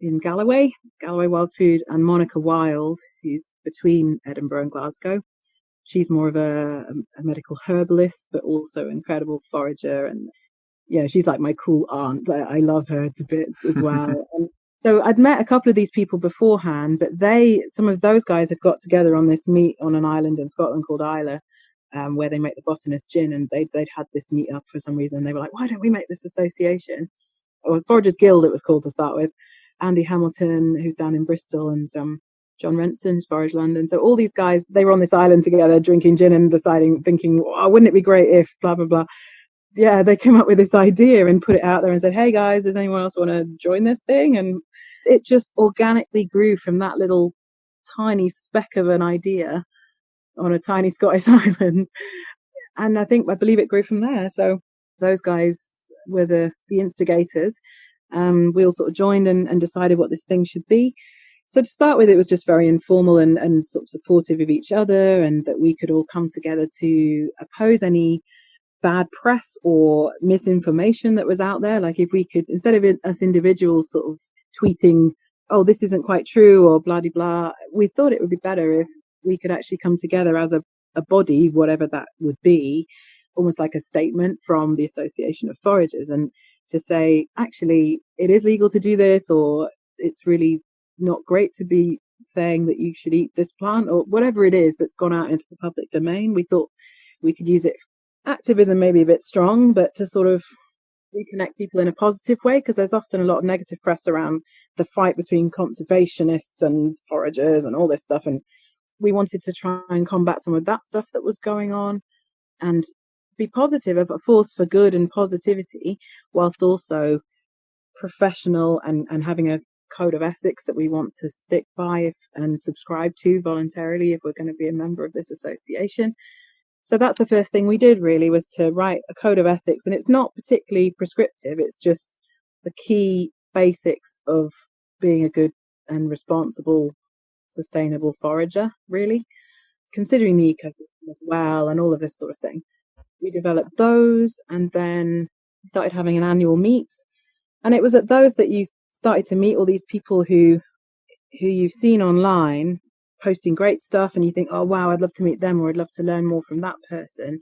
in Galloway Wild Food, and Monica Wild, who's between Edinburgh and Glasgow. She's more of a medical herbalist, but also incredible forager. And yeah, she's like my cool aunt. I love her to bits as well. And so I'd met a couple of these people beforehand, but some of those guys had got together on this meet on an island in Scotland called Islay, where they make the botanist gin, and they'd had this meet up for some reason. And they were like, why don't we make this association? Or Foragers Guild, it was called to start with. Andy Hamilton, who's down in Bristol, and John Renson, Forage London. So all these guys, they were on this island together drinking gin and thinking, oh, wouldn't it be great if blah, blah, blah. Yeah, they came up with this idea and put it out there and said, hey guys, does anyone else want to join this thing? And it just organically grew from that little tiny speck of an idea on a tiny Scottish island. And I believe it grew from there. So those guys were the instigators. We all sort of joined and decided what this thing should be. So to start with, it was just very informal and sort of supportive of each other, and that we could all come together to oppose any bad press or misinformation that was out there. Like if we could, instead of us individuals sort of tweeting, oh, this isn't quite true or blah, blah, blah, we thought it would be better if we could actually come together as a body, whatever that would be, almost like a statement from the Association of Foragers, and to say, actually, it is legal to do this, or it's really not great to be saying that you should eat this plant, or whatever it is that's gone out into the public domain. We thought we could use it. Activism may be a bit strong, but to sort of reconnect people in a positive way, because there's often a lot of negative press around the fight between conservationists and foragers and all this stuff. And we wanted to try and combat some of that stuff that was going on and be positive, of a force for good and positivity, whilst also professional and having a code of ethics that we want to stick by and subscribe to voluntarily if we're going to be a member of this association. So that's the first thing we did, really, was to write a code of ethics. And it's not particularly prescriptive. It's just the key basics of being a good and responsible, sustainable forager, really, considering the ecosystem as well and all of this sort of thing. We developed those, and then we started having an annual meet. And it was at those that you started to meet all these people who you've seen online posting great stuff, and you think, oh wow, I'd love to meet them, or I'd love to learn more from that person.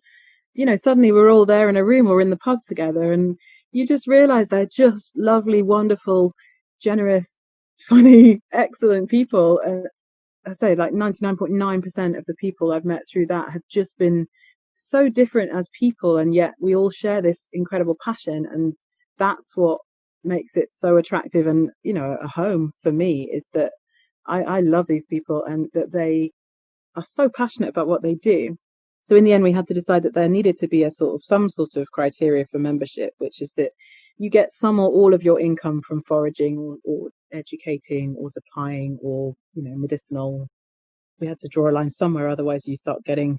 Suddenly we're all there in a room or in the pub together, and you just realize they're just lovely, wonderful, generous, funny, excellent people. And I say, like 99.9% of the people I've met through that have just been so different as people, and yet we all share this incredible passion, and that's what makes it so attractive and a home for me, is that I love these people and that they are so passionate about what they do. So in the end, we had to decide that there needed to be some sort of criteria for membership, which is that you get some or all of your income from foraging or educating or supplying or medicinal. We had to draw a line somewhere, otherwise you start getting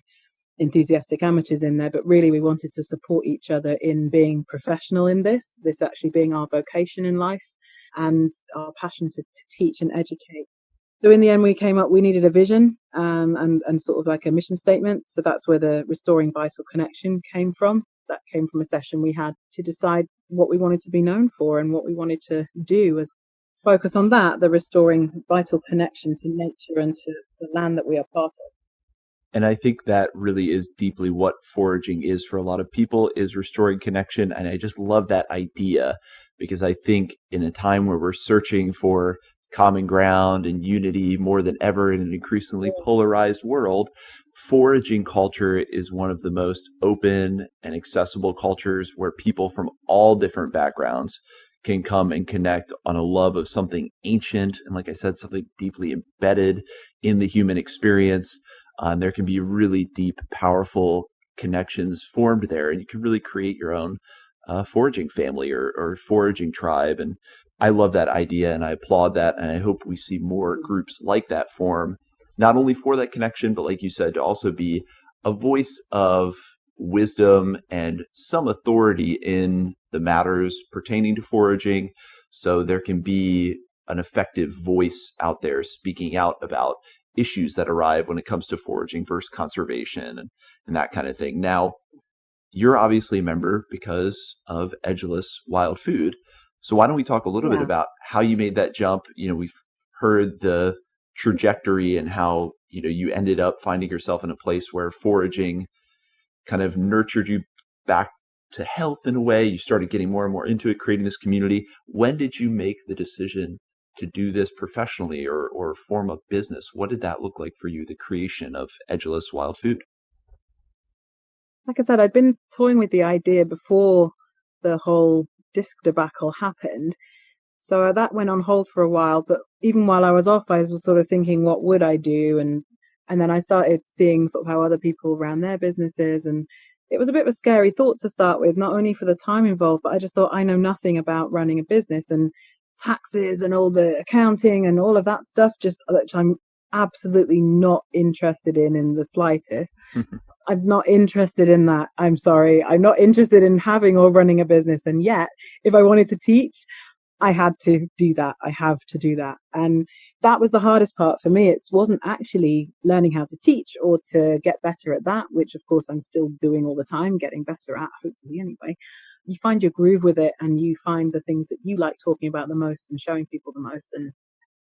enthusiastic amateurs in there. But really, we wanted to support each other in being professional in this actually being our vocation in life and our passion to teach and educate. So in the end, we needed a vision and sort of like a mission statement. So that's where the Restoring Vital Connection came from. That came from a session we had to decide what we wanted to be known for and what we wanted to do, as focus on that, the restoring vital connection to nature and to the land that we are part of. And I think that really is deeply what foraging is for a lot of people, is restoring connection. And I just love that idea, because I think in a time where we're searching for common ground and unity more than ever in an increasingly polarized world, foraging culture is one of the most open and accessible cultures where people from all different backgrounds can come and connect on a love of something ancient and, like I said, something deeply embedded in the human experience. And there can be really deep, powerful connections formed there, and you can really create your own foraging family or foraging tribe. And I love that idea, and I applaud that, and I hope we see more groups like that form, not only for that connection, but like you said, to also be a voice of wisdom and some authority in the matters pertaining to foraging, So there can be an effective voice out there speaking out about issues that arrive when it comes to foraging versus conservation and that kind of thing. Now, you're obviously a member because of Edulis Wild Food. So why don't we talk a little bit Yeah. about how you made that jump? We've heard the trajectory and how, you ended up finding yourself in a place where foraging kind of nurtured you back to health in a way. You started getting more and more into it, creating this community. When did you make the decision to do this professionally or form a business? What did that look like for you, the creation of Edulis Wild Food? Like I said, I'd been toying with the idea before the whole disc debacle happened. So that went on hold for a while. But even while I was off, I was sort of thinking, what would I do? And then I started seeing sort of how other people ran their businesses. And it was a bit of a scary thought to start with, not only for the time involved, but I just thought I know nothing about running a business and taxes and all the accounting and all of that stuff, just which I'm absolutely not interested in the slightest. I'm not interested in that. I'm sorry. I'm not interested in having or running a business. And yet, if I wanted to teach, I had to do that. I have to do that. And that was the hardest part for me. It wasn't actually learning how to teach or to get better at that, which of course I'm still doing all the time, getting better at, hopefully anyway. You find your groove with it and you find the things that you like talking about the most and showing people the most. And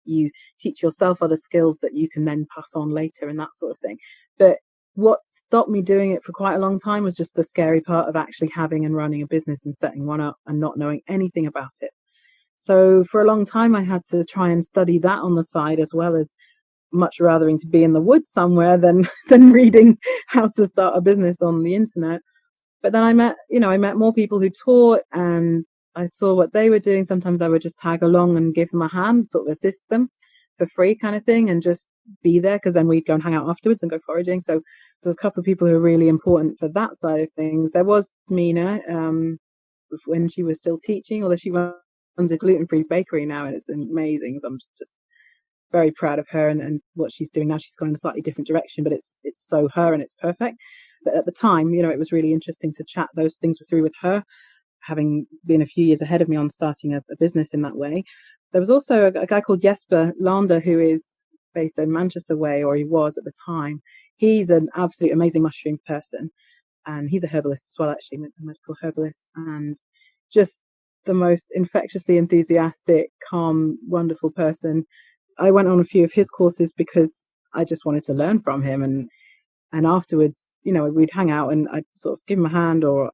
you teach yourself other skills that you can then pass on later and that sort of thing. But what stopped me doing it for quite a long time was just the scary part of actually having and running a business and setting one up and not knowing anything about it. So for a long time, I had to try and study that on the side, as well as much rathering to be in the woods somewhere than than reading how to start a business on the internet. But then I met more people who taught, and I saw what they were doing. Sometimes I would just tag along and give them a hand, sort of assist them for free kind of thing, and just be there, because then we'd go and hang out afterwards and go foraging. So there's a couple of people who are really important for that side of things. There was Mina, when she was still teaching, although she runs a gluten-free bakery now, and it's amazing. So I'm just very proud of her and what she's doing now. She's gone in a slightly different direction, but it's so her and it's perfect. But at the time, it was really interesting to chat those things through with her, having been a few years ahead of me on starting a business in that way. There was also a guy called Jesper Lander, who is based in Manchester way, or he was at the time. He's an absolute amazing mushroom person, and he's a herbalist as well, actually, a medical herbalist, and just the most infectiously enthusiastic, calm, wonderful person. I went on a few of his courses because I just wanted to learn from him, and afterwards, we'd hang out and I'd sort of give him a hand, or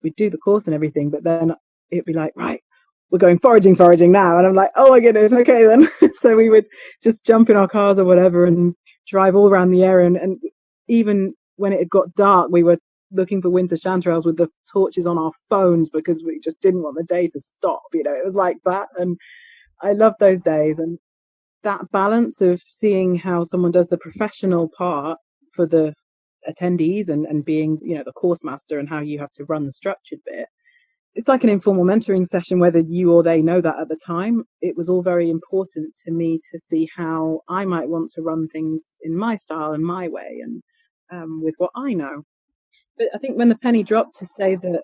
we'd do the course and everything, but then it'd be like, right, we're going foraging now. And I'm like, oh my goodness, okay then. So we would just jump in our cars or whatever and drive all around the area. And even when it had got dark, we were looking for winter chanterelles with the torches on our phones because we just didn't want the day to stop. It was like that. And I loved those days. And that balance of seeing how someone does the professional part for the attendees and being, the course master, and how you have to run the structured bit. It's like an informal mentoring session, whether you or they know that at the time. It was all very important to me to see how I might want to run things in my style and my way, and with what I know. But I think when the penny dropped to say that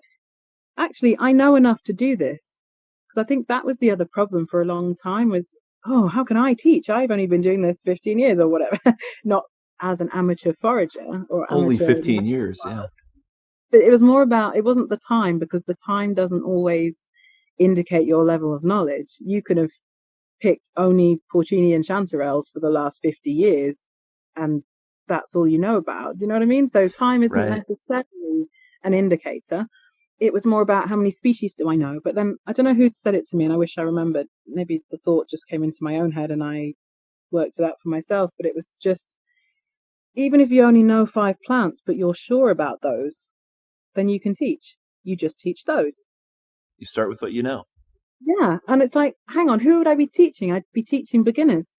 actually I know enough to do this, because I think that was the other problem for a long time was, oh, how can I teach? I've only been doing this 15 years or whatever, not as an amateur forager or Only amateur. 15 years, yeah. But it was more about, it wasn't the time, because the time doesn't always indicate your level of knowledge. You could have picked only porcini and chanterelles for the last 50 years, and that's all you know about. Do you know what I mean? So time isn't Right. necessarily an indicator. It was more about how many species do I know. But then I don't know who said it to me, and I wish I remembered. Maybe the thought just came into my own head and I worked it out for myself. But it was just, even if you only know 5 plants, but you're sure about those, then you can teach. You just teach those. You start with what you know. Yeah. And it's like, hang on, who would I be teaching? I'd be teaching beginners.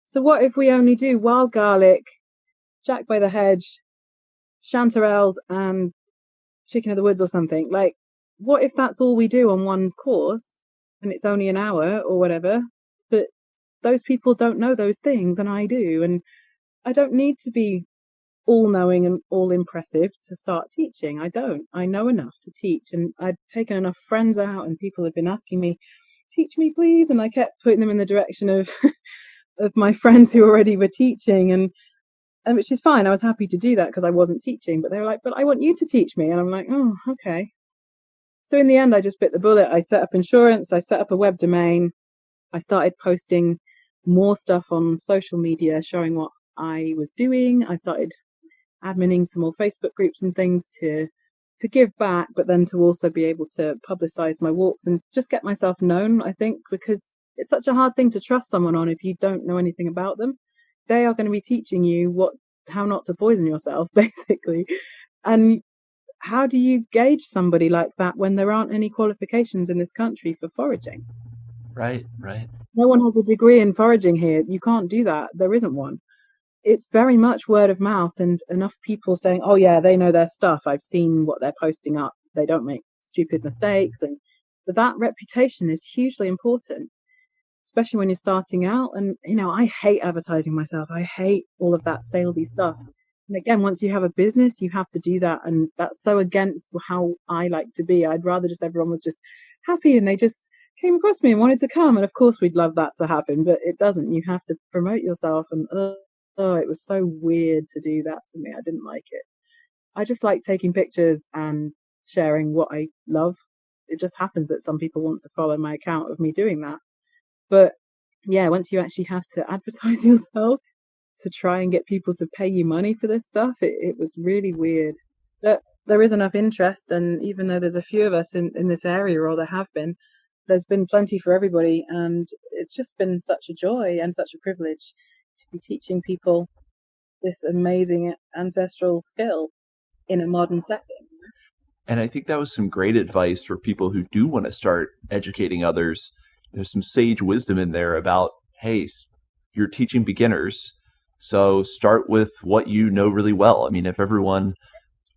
So what if we only do wild garlic, Jack by the hedge, chanterelles, and chicken of the woods or something? Like, what if that's all we do on one course and it's only an hour or whatever, but those people don't know those things and I do, and I don't need to be all knowing and all impressive to start teaching. I don't. I know enough to teach, and I'd taken enough friends out, and people had been asking me, teach me, please. And I kept putting them in the direction of of my friends who already were teaching, and which is fine. I was happy to do that because I wasn't teaching, but they were like, but I want you to teach me. And I'm like, oh, okay. So in the end, I just bit the bullet. I set up insurance. I set up a web domain. I started posting more stuff on social media, showing what I was doing. I started adminning some more Facebook groups and things to give back, but then to also be able to publicize my walks and just get myself known, I think, because it's such a hard thing to trust someone on if you don't know anything about them. They are going to be teaching you how not to poison yourself, basically. And how do you gauge somebody like that when there aren't any qualifications in this country for foraging? Right, right. No one has a degree in foraging here. You can't do that. There isn't one. It's very much word of mouth and enough people saying, oh yeah, they know their stuff. I've seen what they're posting up. They don't make stupid mistakes. And that reputation is hugely important, especially when you're starting out. And, I hate advertising myself. I hate all of that salesy stuff. And again, once you have a business, you have to do that. And that's so against how I like to be. I'd rather just everyone was just happy and they just came across me and wanted to come. And of course, we'd love that to happen, but it doesn't. You have to promote yourself. And it was so weird to do that for me. I didn't like it. I just like taking pictures and sharing what I love. It just happens that some people want to follow my account of me doing that. But yeah, once you actually have to advertise yourself to try and get people to pay you money for this stuff, it was really weird. But there is enough interest, and even though there's a few of us in this area, or there have been, there's been plenty for everybody, and it's just been such a joy and such a privilege to be teaching people this amazing ancestral skill in a modern setting. And I think that was some great advice for people who do want to start educating others. There's some sage wisdom in there about, hey, you're teaching beginners, so start with what you know really well. I mean, if everyone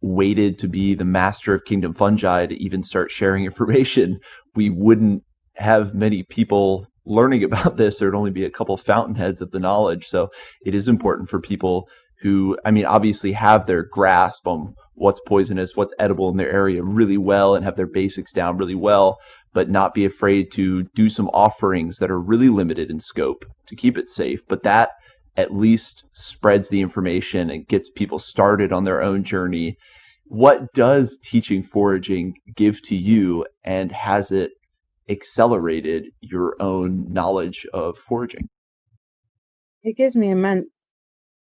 waited to be the master of kingdom fungi to even start sharing information, we wouldn't have many people learning about this. There'd only be a couple fountainheads of the knowledge. So it is important for people who, I mean, obviously have their grasp on what's poisonous, what's edible in their area really well and have their basics down really well, but not be afraid to do some offerings that are really limited in scope to keep it safe. But that at least spreads the information and gets people started on their own journey. What does teaching foraging give to you, and has it accelerated your own knowledge of foraging? It gives me immense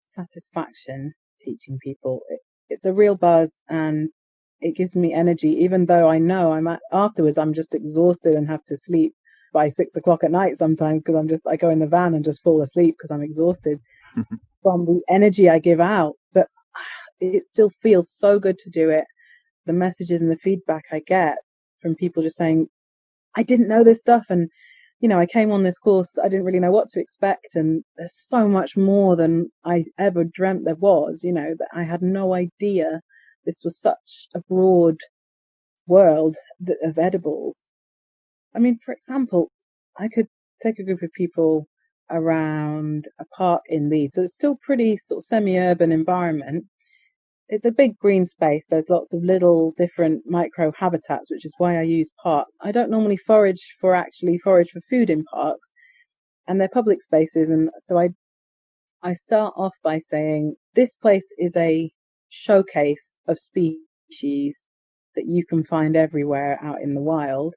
satisfaction teaching people. It's a real buzz, and it gives me energy, even though I know afterwards I'm just exhausted and have to sleep by 6 o'clock at night sometimes, because I go in the van and just fall asleep because I'm exhausted from the energy I give out. But it still feels so good to do it. The messages and the feedback I get from people just saying, I didn't know this stuff, and I came on this course, I didn't really know what to expect, and there's so much more than I ever dreamt there was, that I had no idea this was such a broad world of edibles. I mean, for example, I could take a group of people around a park in Leeds. So it's still pretty sort of semi-urban environment. It's a big green space. There's lots of little different micro habitats, which is why I use park. I don't normally forage for food in parks, and they're public spaces. And so I start off by saying this place is a showcase of species that you can find everywhere out in the wild.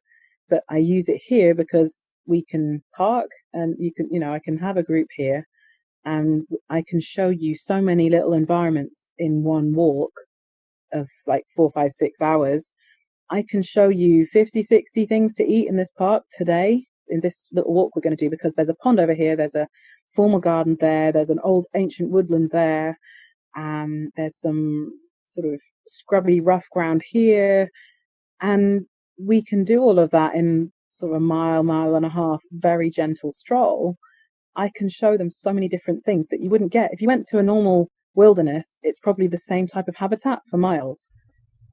But I use it here because we can park, and I can have a group here, and I can show you so many little environments in one walk of like 4, 5, 6 hours. I can show you 50, 60 things to eat in this park today, in this little walk we're going to do, because there's a pond over here, there's a formal garden there, there's an old ancient woodland there, there's some sort of scrubby rough ground here, and we can do all of that in sort of a mile and a half, very gentle stroll. I can show them so many different things that you wouldn't get. If you went to a normal wilderness, it's probably the same type of habitat for miles.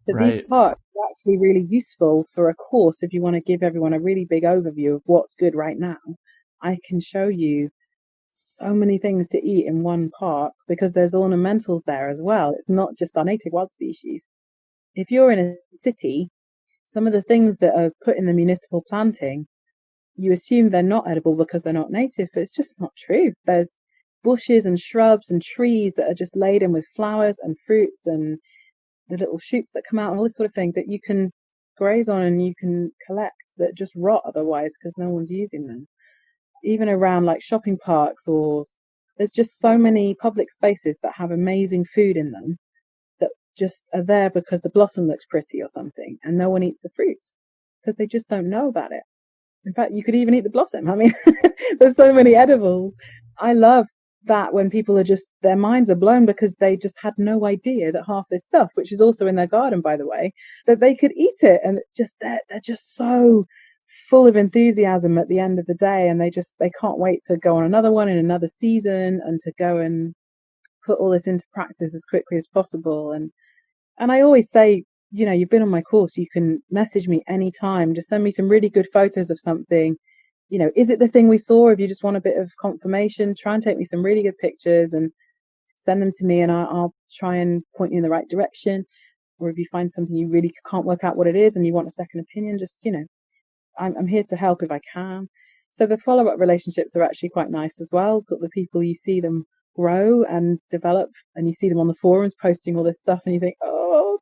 But Right. these parks are actually really useful for a course if you want to give everyone a really big overview of what's good right now. I can show you so many things to eat in one park because there's ornamentals there as well. It's not just our native wild species. If you're in a city, some of the things that are put in the municipal planting, you assume they're not edible because they're not native, but it's just not true. There's bushes and shrubs and trees that are just laden with flowers and fruits and the little shoots that come out and all this sort of thing that you can graze on and you can collect that just rot otherwise because no one's using them. Even around like shopping parks, or there's just so many public spaces that have amazing food in them that just are there because the blossom looks pretty or something, and no one eats the fruits because they just don't know about it. In fact, you could even eat the blossom. I mean, there's so many edibles. I love that when people are just, their minds are blown because they just had no idea that half this stuff, which is also in their garden, by the way, that they could eat it. And just, they're just so full of enthusiasm at the end of the day. And they can't wait to go on another one in another season and to go and put all this into practice as quickly as possible. And I always say, you've been on my course, you can message me anytime. Just send me some really good photos of something. Is it the thing we saw? If you just want a bit of confirmation, try and take me some really good pictures and send them to me, and I'll try and point you in the right direction. Or if you find something you really can't work out what it is and you want a second opinion, just, I'm here to help if I can. So the follow-up relationships are actually quite nice as well. Sort of the people, you see them grow and develop, and you see them on the forums posting all this stuff, and you think, oh,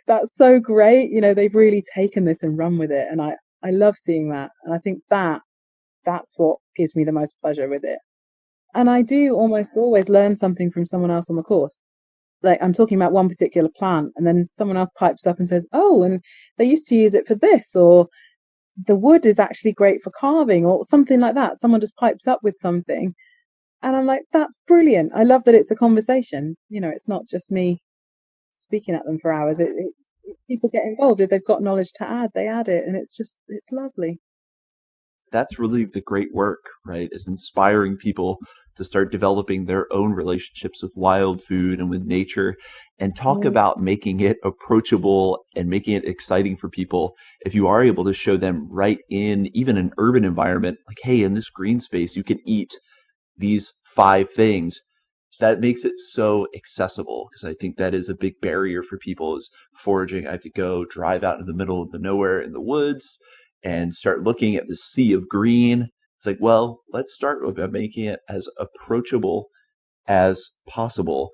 that's so great. They've really taken this and run with it. And I love seeing that. And I think that's what gives me the most pleasure with it. And I do almost always learn something from someone else on the course. Like I'm talking about one particular plant, and then someone else pipes up and says, oh, and they used to use it for this, or the wood is actually great for carving, or something like that. Someone just pipes up with something. And I'm like, that's brilliant. I love that it's a conversation. It's not just me speaking at them for hours. It's people get involved. If they've got knowledge to add, they add it. And it's lovely. That's really the great work, right? Is inspiring people to start developing their own relationships with wild food and with nature, and talk about making it approachable and making it exciting for people. If you are able to show them right in even an urban environment, like, hey, in this green space, you can eat these 5 things, that makes it so accessible. Because I think that is a big barrier for people is foraging. I have to go drive out in the middle of the nowhere in the woods and start looking at the sea of green. It's like, well, let's start with making it as approachable as possible.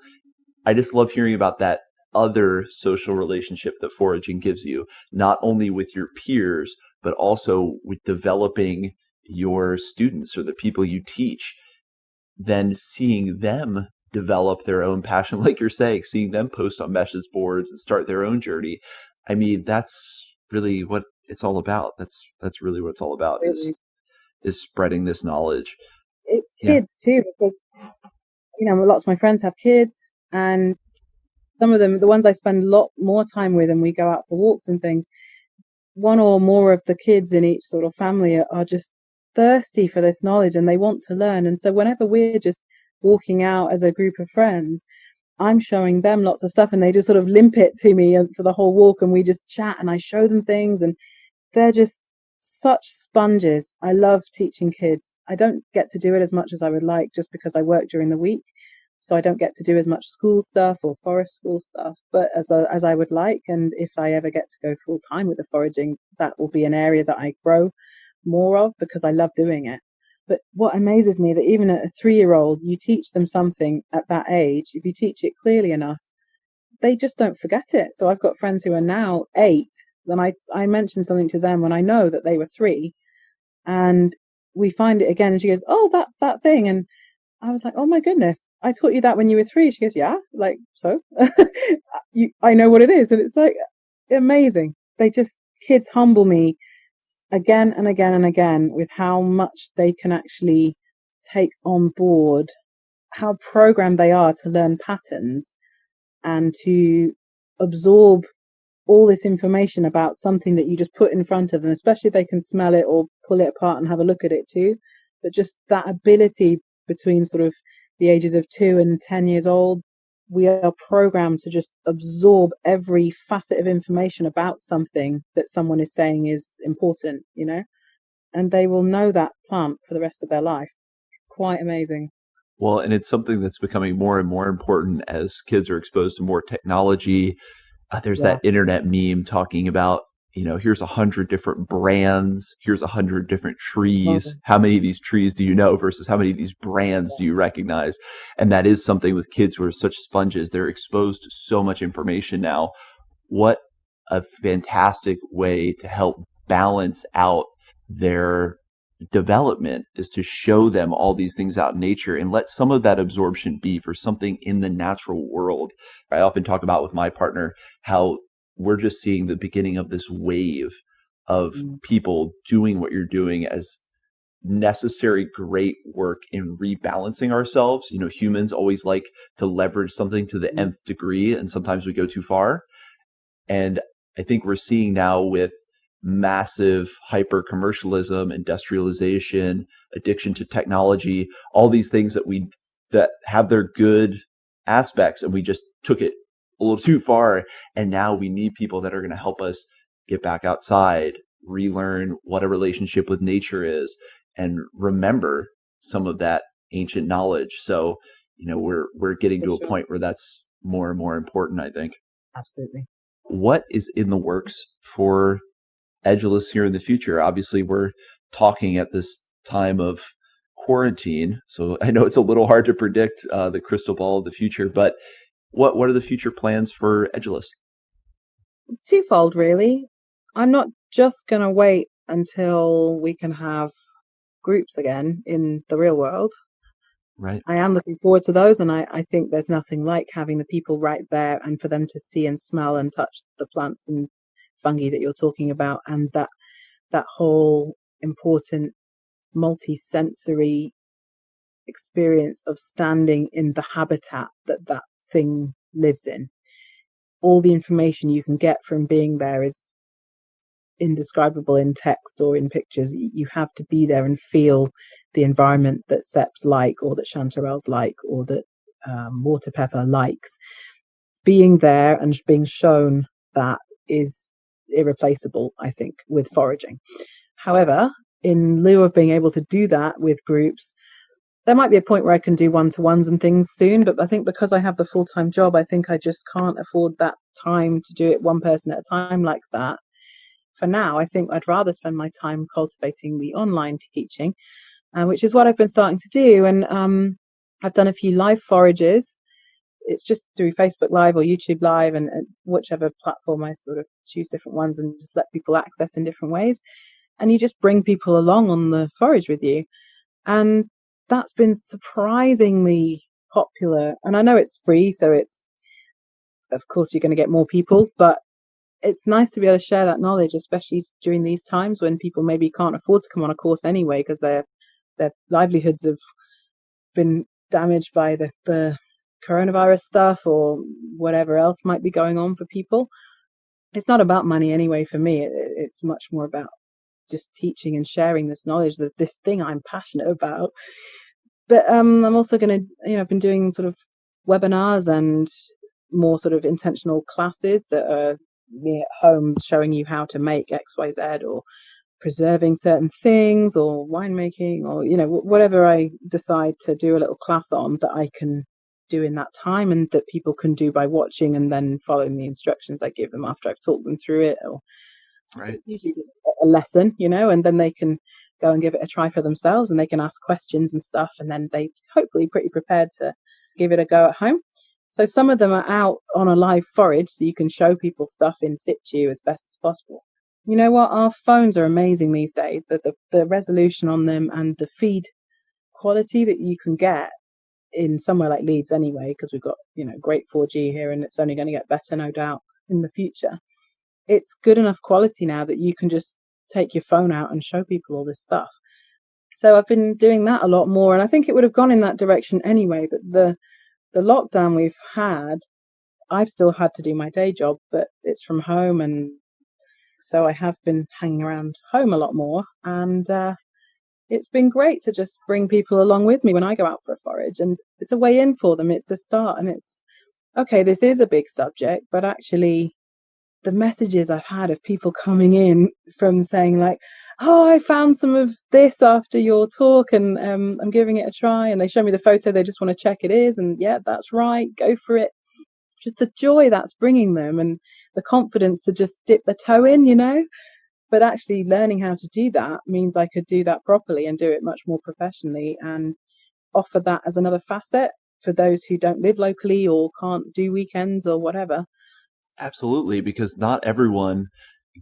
I just love hearing about that other social relationship that foraging gives you, not only with your peers, but also with developing your students or the people you teach, then seeing them develop their own passion, like you're saying, seeing them post on message boards and start their own journey. I mean, that's really what it's all about. That's really what it's all about, is spreading this knowledge. It's kids too, because lots of my friends have kids, and some of them, the ones I spend a lot more time with, and we go out for walks and things, one or more of the kids in each sort of family are just thirsty for this knowledge, and they want to learn. And so whenever we're just walking out as a group of friends, I'm showing them lots of stuff, and they just sort of limp it to me for the whole walk, and we just chat and I show them things, and they're just such sponges. I love teaching kids. I don't get to do it as much as I would like, just because I work during the week. So I don't get to do as much school stuff or forest school stuff, but as I would like. And if I ever get to go full time with the foraging, that will be an area that I grow more of, because I love doing it. But what amazes me, that even at a 3-year-old, you teach them something at that age, if you teach it clearly enough, they just don't forget it. So I've got friends who are now 8, and I mentioned something to them when I know that they were 3, and we find it again, and she goes, oh, that's that thing. And I was like, oh my goodness, I taught you that when you were 3. She goes, yeah, like, so I know what it is. And it's like amazing. Kids humble me again and again and again with how much they can actually take on board, how programmed they are to learn patterns and to absorb all this information about something that you just put in front of them, especially if they can smell it or pull it apart and have a look at it too. But just that ability between sort of the ages of 2 and 10 years old, we are programmed to just absorb every facet of information about something that someone is saying is important, and they will know that plant for the rest of their life. Quite amazing. Well, and it's something that's becoming more and more important as kids are exposed to more technology. There's that internet meme talking about here's 100 different brands, here's 100 different trees. Well, How many of these trees do you know versus how many of these brands do you recognize? And that is something with kids who are such sponges. They're exposed to so much information now. What a fantastic way to help balance out their development is to show them all these things out in nature and let some of that absorption be for something in the natural world. I often talk about with my partner how we're just seeing the beginning of this wave of people doing what you're doing as necessary great work in rebalancing ourselves. Humans always like to leverage something to the nth degree, and sometimes we go too far. And I think we're seeing now with massive hyper commercialism, industrialization, addiction to technology, all these things that have their good aspects, and we just took it a little too far. And now we need people that are going to help us get back outside, relearn what a relationship with nature is, and remember some of that ancient knowledge. So, we're getting to a point where that's more and more important, I think. Absolutely. What is in the works for Edulis here in the future? Obviously, we're talking at this time of quarantine, so I know it's a little hard to predict the crystal ball of the future, but what are the future plans for Edulis? Twofold, really. I'm not just going to wait until we can have groups again in the real world. Right. I am looking forward to those, and I think there's nothing like having the people right there and for them to see and smell and touch the plants and fungi that you're talking about, and that whole important multi-sensory experience of standing in the habitat that thing lives in. All the information you can get from being there is indescribable in text or in pictures. You have to be there and feel the environment that Seps like, or that chanterelles like, or that water pepper likes. Being there and being shown that is irreplaceable, I think, with foraging. However, in lieu of being able to do that with groups, there might be a point where I can do one-to-ones and things soon, but I think because I have the full-time job, I think I just can't afford that time to do it one person at a time like that. For now, I think I'd rather spend my time cultivating the online teaching, which is what I've been starting to do. And I've done a few live forages. It's just through Facebook Live or YouTube Live, and whichever platform I sort of choose different ones and just let people access in different ways. And you just bring people along on the forage with you. And that's been surprisingly popular. And I know it's free, so it's, of course, you're going to get more people, but it's nice to be able to share that knowledge, especially during these times when people maybe can't afford to come on a course anyway because their livelihoods have been damaged by the coronavirus stuff or whatever else might be going on for people. It's not about money anyway for me. It's much more about just teaching and sharing this knowledge, that this thing I'm passionate about. But I'm also going to, I've been doing sort of webinars and more sort of intentional classes that are me at home showing you how to make XYZ, or preserving certain things, or winemaking, or whatever I decide to do a little class on, that I can do in that time and that people can do by watching and then following the instructions I give them after I've talked them through it. Or right. So it's usually just a lesson, and then they can go and give it a try for themselves, and they can ask questions and stuff, and then they hopefully pretty prepared to give it a go at home. So some of them are out on a live forage, so you can show people stuff in situ as best as possible. You know what? Our phones are amazing these days. The resolution on them and the feed quality that you can get in somewhere like Leeds anyway, because we've got, great 4G here, and it's only going to get better, no doubt, in the future. It's good enough quality now that you can just take your phone out and show people all this stuff. So I've been doing that a lot more, and I think it would have gone in that direction anyway, but the lockdown we've had, I've still had to do my day job, but it's from home, and so I have been hanging around home a lot more, and it's been great to just bring people along with me when I go out for a forage, and it's a way in for them. It's a start, and it's, okay, this is a big subject, but actually the messages I've had of people coming in from saying like, oh, I found some of this after your talk, and I'm giving it a try, and they show me the photo, they just want to check it is, and yeah, that's right, go for it. just the joy that's bringing them and the confidence to just dip the toe in, But actually learning how to do that means I could do that properly and do it much more professionally and offer that as another facet for those who don't live locally or can't do weekends or whatever. Absolutely, because not everyone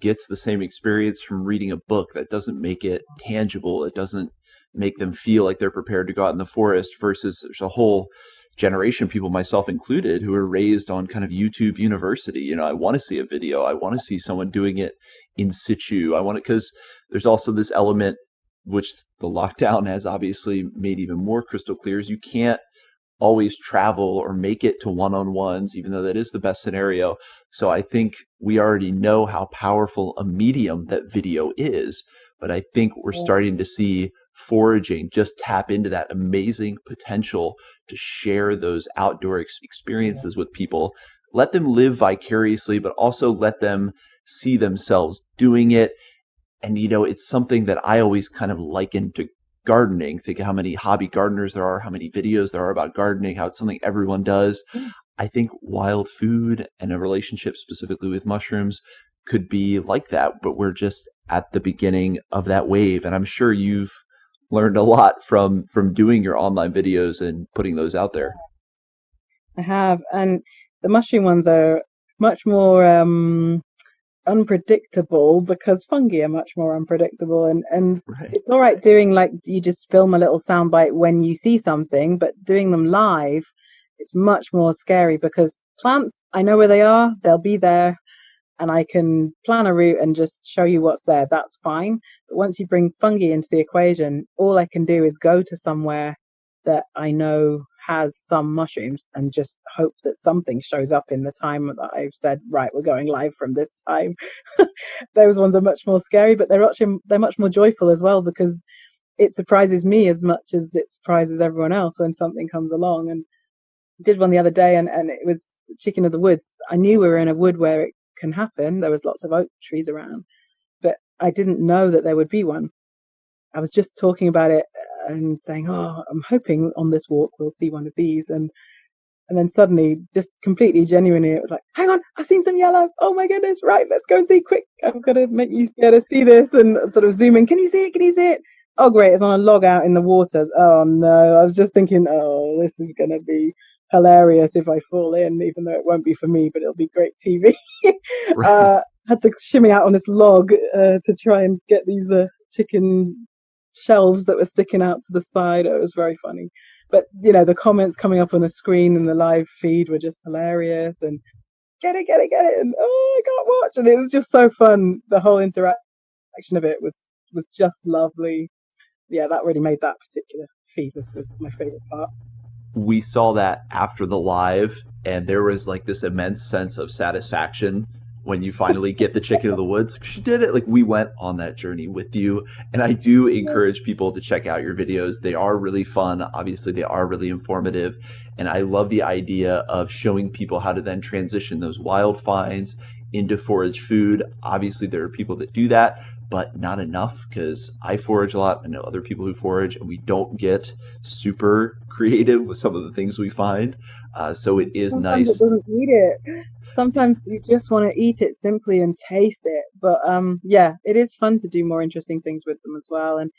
gets the same experience from reading a book. That doesn't make it tangible. It doesn't make them feel like they're prepared to go out in the forest versus there's a whole generation, people myself included, who are raised on kind of YouTube University. I want to see a video. I want to see someone doing it in situ. I want it because there's also this element which the lockdown has obviously made even more crystal clear is you can't always travel or make it to one-on-ones, even though that is the best scenario. So I think we already know how powerful a medium that video is, but I think we're starting to see foraging just tap into that amazing potential to share those outdoor experiences with people. Let them live vicariously, but also let them see themselves doing it. And, it's something that I always kind of liken to gardening. Think of how many hobby gardeners there are, how many videos there are about gardening, how it's something everyone does. I think wild food and a relationship specifically with mushrooms could be like that, but we're just at the beginning of that wave. And I'm sure you've learned a lot from doing your online videos and putting those out there. I have, and the mushroom ones are much more unpredictable because fungi are much more unpredictable, and Right. it's all right doing like you just film a little soundbite when you see something, but doing them live is much more scary because plants, I know where they are, they'll be there, and I can plan a route and just show you what's there. That's fine. But once you bring fungi into the equation, all I can do is go to somewhere that I know has some mushrooms and just hope that something shows up in the time that I've said, right, we're going live from this time. Those ones are much more scary, but they're much more joyful as well because it surprises me as much as it surprises everyone else when something comes along. And I did one the other day, and it was chicken of the woods. I knew we were in a wood where it can happen. There was lots of oak trees around, but I didn't know that there would be one. I was just talking about it and saying, "Oh, I'm hoping on this walk we'll see one of these." And then suddenly, just completely genuinely, it was like, "Hang on, I've seen some yellow. Oh my goodness! Right, let's go and see quick. I've got to make you be able to see this." And sort of zoom in. Can you see it? Can you see it? Oh, great! It's on a log out in the water. Oh no! I was just thinking, oh, this is going to be hilarious if I fall in, even though it won't be for me, but it'll be great TV. Right. Had to shimmy out on this log to try and get these chicken shelves that were sticking out to the side. It was very funny. But, the comments coming up on the screen in the live feed were just hilarious. And get it, get it, get it. And, oh, I can't watch. And it was just so fun. The whole interaction of it was just lovely. Yeah, that really made that particular feed was my favorite part. We saw that after the live, and there was like this immense sense of satisfaction when you finally get the chicken of the woods. She did it. Like, we went on that journey with you. And I do encourage people to check out your videos. They are really fun. Obviously, they are really informative. And I love the idea of showing people how to then transition those wild finds into forage food. Obviously, there are people that do that, but not enough, because I forage a lot. I know other people who forage, and we don't get super creative with some of the things we find. So it is Sometimes it nice. doesn't need it. Sometimes you just want to eat it simply and taste it. But yeah, it is fun to do more interesting things with them as well. And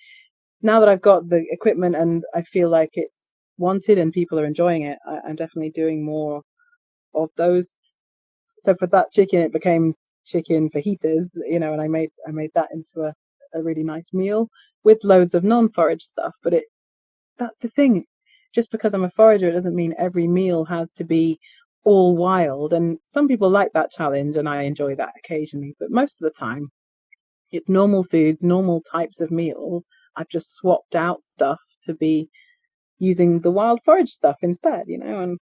now that I've got the equipment and I feel like it's wanted and people are enjoying it, I'm definitely doing more of those. So for that chicken, it became chicken fajitas, and I made that into a really nice meal with loads of non-forage stuff. But that's the thing. Just because I'm a forager, it doesn't mean every meal has to be all wild. And some people like that challenge, and I enjoy that occasionally. But most of the time, it's normal foods, normal types of meals. I've just swapped out stuff to be using the wild forage stuff instead, and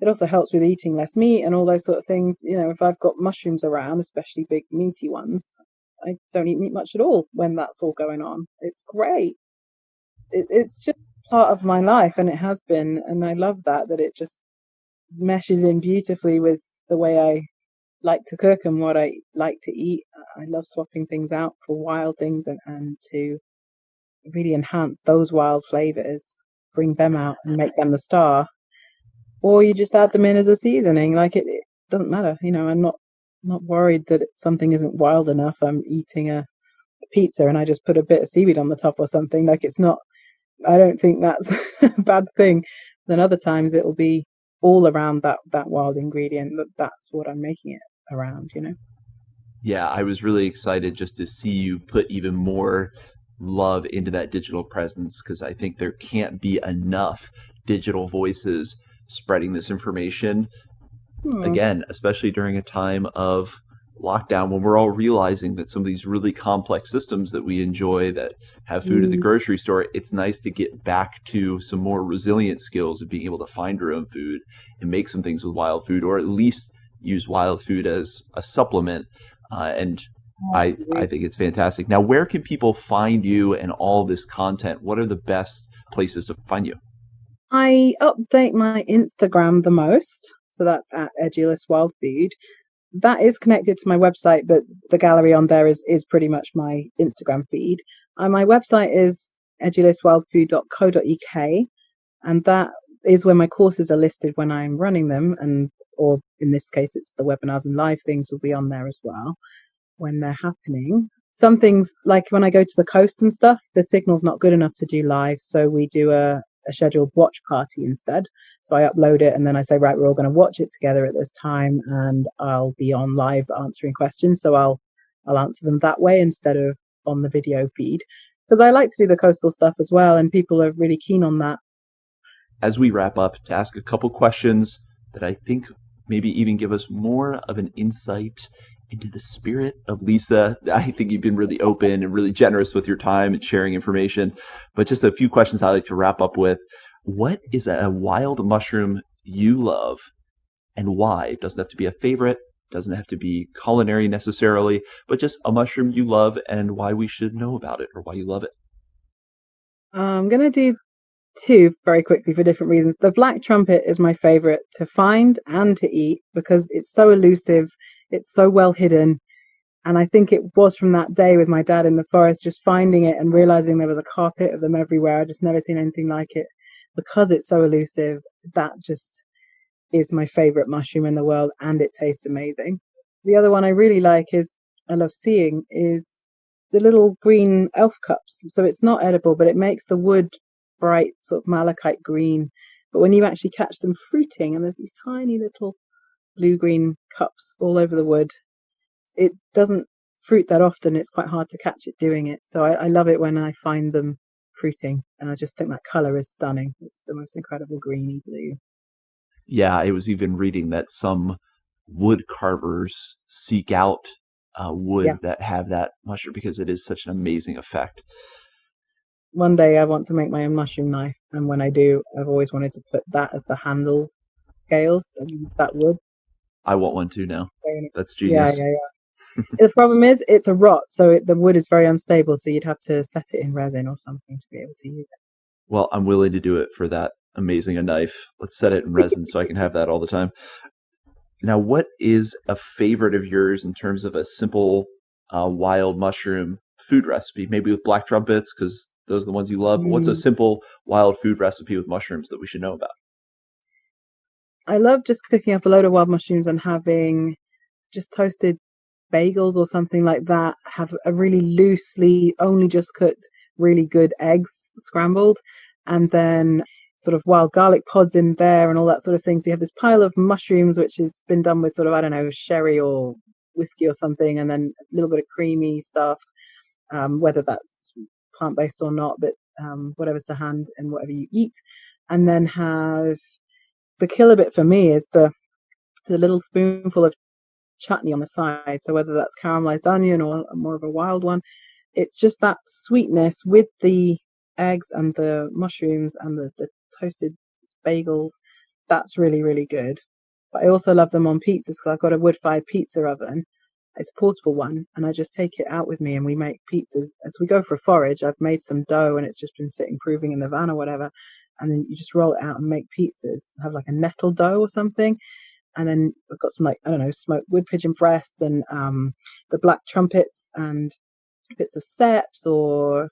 it also helps with eating less meat and all those sort of things. If I've got mushrooms around, especially big meaty ones, I don't eat meat much at all when that's all going on. It's great. It's just part of my life, and it has been, and I love that it just meshes in beautifully with the way I like to cook and what I like to eat. I love swapping things out for wild things and to really enhance those wild flavors, bring them out and make them the star. or you just add them in as a seasoning. Like it doesn't matter. I'm not worried that something isn't wild enough. I'm eating a pizza and I just put a bit of seaweed on the top or something. Like it's not. I don't think that's a bad thing. Then other times it'll be all around that wild ingredient. That's what I'm making it around. Yeah, I was really excited just to see you put even more love into that digital presence because I think there can't be enough digital voices spreading this information. Hmm. Again, especially during a time of lockdown when we're all realizing that some of these really complex systems that we enjoy that have food at the Mm. grocery store, it's nice to get back to some more resilient skills of being able to find your own food and make some things with wild food, or at least use wild food as a supplement. And I Absolutely. think it's fantastic. Now, where can people find you and all this content? What are the best places to find you? I update my Instagram the most, so that's at Edulis Wild Food. That is connected to my website, but the gallery on there is pretty much my Instagram feed. My website is eduliswildfood.co.uk, and that is where my courses are listed when I'm running them, and or in this case, it's the webinars and live things will be on there as well when they're happening. Some things, like when I go to the coast and stuff, the signal's not good enough to do live, so we do a scheduled watch party instead. So I upload it and then I say, right, we're all going to watch it together at this time, and I'll be on live answering questions. So I'll answer them that way instead of on the video feed, because I like to do the coastal stuff as well, and people are really keen on that. As we wrap up, to ask a couple questions that I think maybe even give us more of an insight into the spirit of Lisa. I think you've been really open and really generous with your time and sharing information. But just a few questions I'd like to wrap up with. What is a wild mushroom you love and why? It doesn't have to be a favorite, doesn't have to be culinary necessarily, but just a mushroom you love and why we should know about it or why you love it. I'm going to do two very quickly for different reasons. The black trumpet is my favorite to find and to eat because it's so elusive, it's so well hidden. And I think it was from that day with my dad in the forest, just finding it and realizing there was a carpet of them everywhere. I just never seen anything like it because it's so elusive. That just is my favorite mushroom in the world, and it tastes amazing. The other one I really like I love seeing is the little green elf cups. So it's not edible, but it makes the wood bright, sort of malachite green. But when you actually catch them fruiting, and there's these tiny little blue green cups all over the wood, it doesn't fruit that often. It's quite hard to catch it doing it. So I love it when I find them fruiting, and I just think that color is stunning. It's the most incredible greeny blue. Yeah, I was even reading that some wood carvers seek out wood Yeah. that have that mushroom because it is such an amazing effect. One day I want to make my own mushroom knife, and when I do, I've always wanted to put that as the handle scales and use that wood. I want one too now. That's Yeah, genius. yeah, yeah. The problem is it's a rot, so the wood is very unstable. So you'd have to set it in resin or something to be able to use Well, I'm willing to do it for that amazing a knife. Let's set it in resin so I can have that all the time. Now, what is a favorite of yours in terms of a simple wild mushroom food recipe? Maybe with black trumpets, because those are the ones you love. But what's a it. simple wild food recipe with mushrooms that we should know about? I love just cooking up a load of wild mushrooms and having just toasted bagels or something like that. Have a really loosely, only just cooked, really good eggs scrambled, and then sort of wild garlic pods in there and all that sort of thing. So you have this pile of mushrooms, which has been done with sort of, I don't know, sherry or whiskey or something, and then a little bit of creamy stuff, whether that's plant based or not, but whatever's to hand and whatever you eat. And then have the killer bit for me is the little spoonful of chutney on the side. So whether that's caramelized onion or more of a wild one, it's just that sweetness with the eggs and the mushrooms and the toasted bagels. That's really, really good. But I also love them on pizzas because I've got a wood-fired pizza oven. It's a portable one, and I just take it out with me and we make pizzas. As we go for a forage, I've made some dough and it's just been sitting proving in the van or whatever. And then you just roll it out and make pizzas. Have like a nettle dough or something, and then we've got some, like, I don't know, smoked wood pigeon breasts and the black trumpets and bits of seps or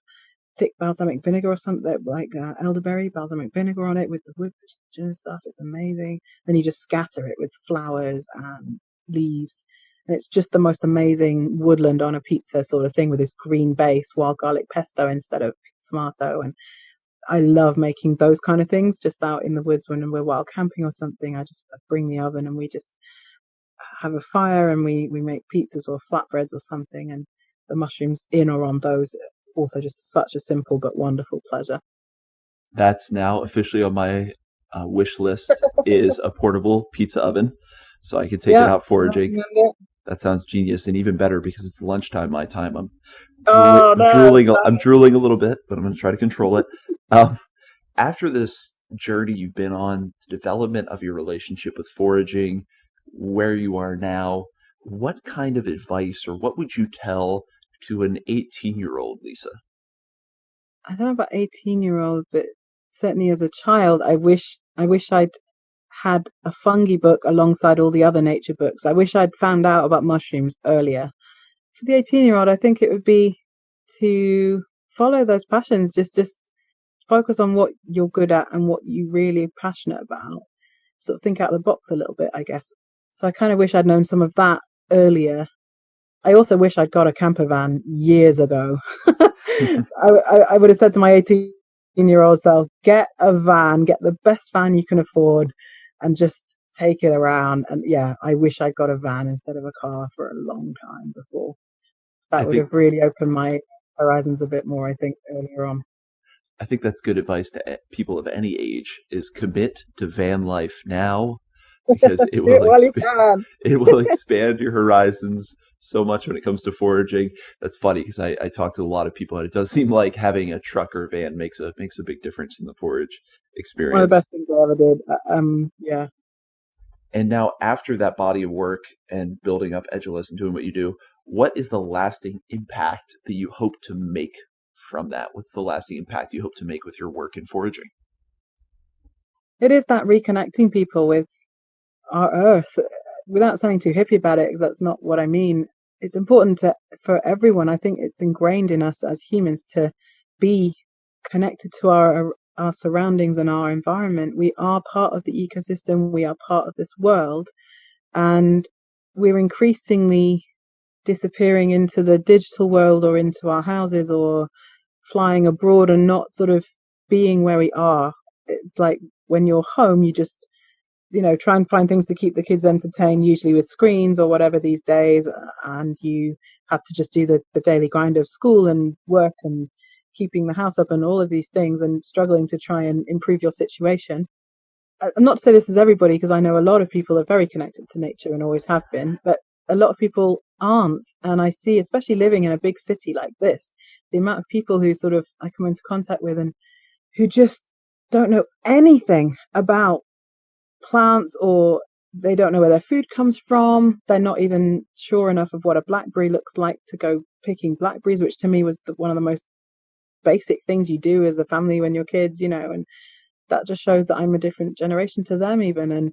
thick balsamic vinegar or something, like elderberry balsamic vinegar on it with the wood and stuff. It's amazing. Then you just scatter it with flowers and leaves. And it's just the most amazing woodland on a pizza sort of thing with this green base, wild garlic pesto instead of tomato. And I love making those kind of things just out in the woods when we're wild camping or something. I just bring the oven and we just have a fire and we make pizzas or flatbreads or something. And the mushrooms in or on those, also just such a simple but wonderful pleasure. That's now officially on my wish list is a portable pizza oven, so I can take it Yeah, out I foraging. recommend it. That sounds genius, and even better because it's lunchtime my time. Oh no, I'm drooling a little bit, but I'm going to try to control it. Um, After this journey you've been on, the development of your relationship with foraging, where you are now, what kind of advice or what would you tell to an 18-year-old Lisa? I don't know about 18-year-old, but certainly as a child, I wish I'd had a fungi book alongside all the other nature books. I wish I'd found out about mushrooms earlier. For the 18-year-old, I think it would be to follow those passions, just focus on what you're good at and what you really passionate about. Sort of think out of the box a little bit, I guess. So I kind of wish I'd known some of that earlier. I also wish I'd got a camper van years ago. I would have said to my 18-year-old self, get a van, get the best van you can afford, and just take it around. And yeah, I wish I'd got a van instead of a car for a long time before. I That would think have really opened my horizons a bit more, I think, earlier on. I think that's good advice to people of any age is commit to van life now because Do it while you can. it will expand your horizons so much when it comes to foraging. That's funny because I talk to a lot of people and it does seem like having a truck or van makes a big difference in the forage One of the experience. best things I ever did. Yeah. And now after that body of work and building up Edulis and doing what you do, what is the lasting impact that you hope to make from that? What's the lasting impact you hope to make with your work in foraging? It is that reconnecting people with our earth without sounding too hippie about it, because that's not what I mean. It's important for everyone. I think it's ingrained in us as humans to be connected to our surroundings and our environment. We are part of the ecosystem. We are part of this world, and we're increasingly disappearing into the digital world or into our houses or flying abroad and not sort of being where we are. It's like when you're home, you just try and find things to keep the kids entertained, usually with screens or whatever these days, and you have to just do the daily grind of school and work and keeping the house up and all of these things and struggling to try and improve your situation. I'm not to say this is everybody, because I know a lot of people are very connected to nature and always have been, but a lot of people aren't. And I see, especially living in a big city like this, the amount of people who sort of I come into contact with and who just don't know anything about plants, or they don't know where their food comes from. They're not even sure enough of what a blackberry looks like to go picking blackberries, which to me was one of the most basic things you do as a family when you're kids, and that just shows that I'm a different generation to them even. And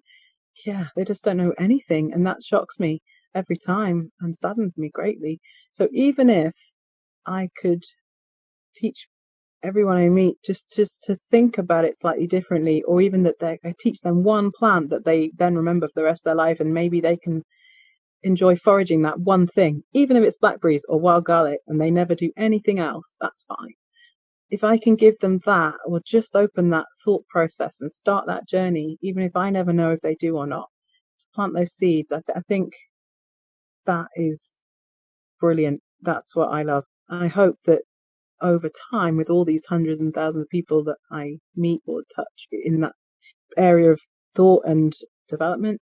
yeah, they just don't know anything, and that shocks me every time and saddens me greatly. So even if I could teach everyone I meet just to think about it slightly differently, or even that I teach them one plant that they then remember for the rest of their life, and maybe they can enjoy foraging that one thing, even if it's blackberries or wild garlic, and they never do anything else, that's fine. If I can give them that, or just open that thought process and start that journey, even if I never know if they do or not, to plant those seeds, I think that is brilliant. That's what I love. I hope that over time, with all these hundreds and thousands of people that I meet or touch in that area of thought and development,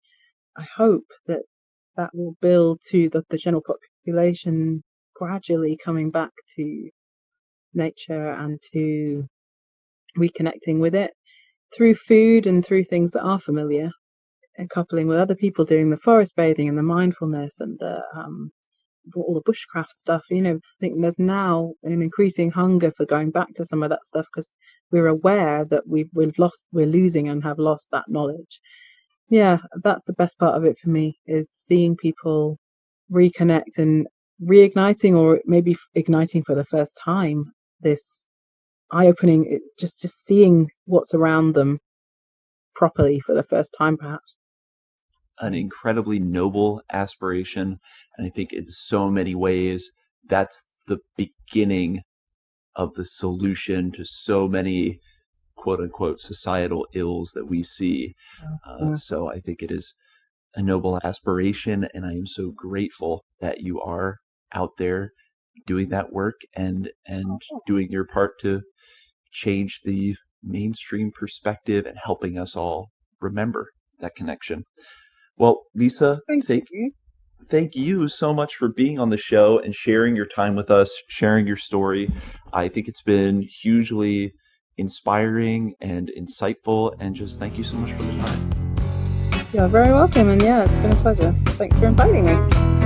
I hope that that will build to the general population gradually coming back to nature and to reconnecting with it through food and through things that are familiar, and coupling with other people doing the forest bathing and the mindfulness and the all the bushcraft stuff. I think there's now an increasing hunger for going back to some of that stuff, because we're aware that we're losing and have lost that knowledge. Yeah, that's the best part of it for me, is seeing people reconnect and reigniting, or maybe igniting for the first time, this eye-opening. Just seeing what's around them properly for the first time, perhaps. An incredibly noble aspiration. And I think in so many ways, that's the beginning of the solution to so many quote unquote societal ills that we see. Yeah. So I think it is a noble aspiration. And I am so grateful that you are out there doing that work and doing your part to change the mainstream perspective and helping us all remember that connection. Well, Lisa, Thank you. thank you so much for being on the show and sharing your time with us, sharing your story. I think it's been hugely inspiring and insightful, and just thank you so much for the time. You're very welcome, and yeah, it's been a pleasure. Thanks for inviting me.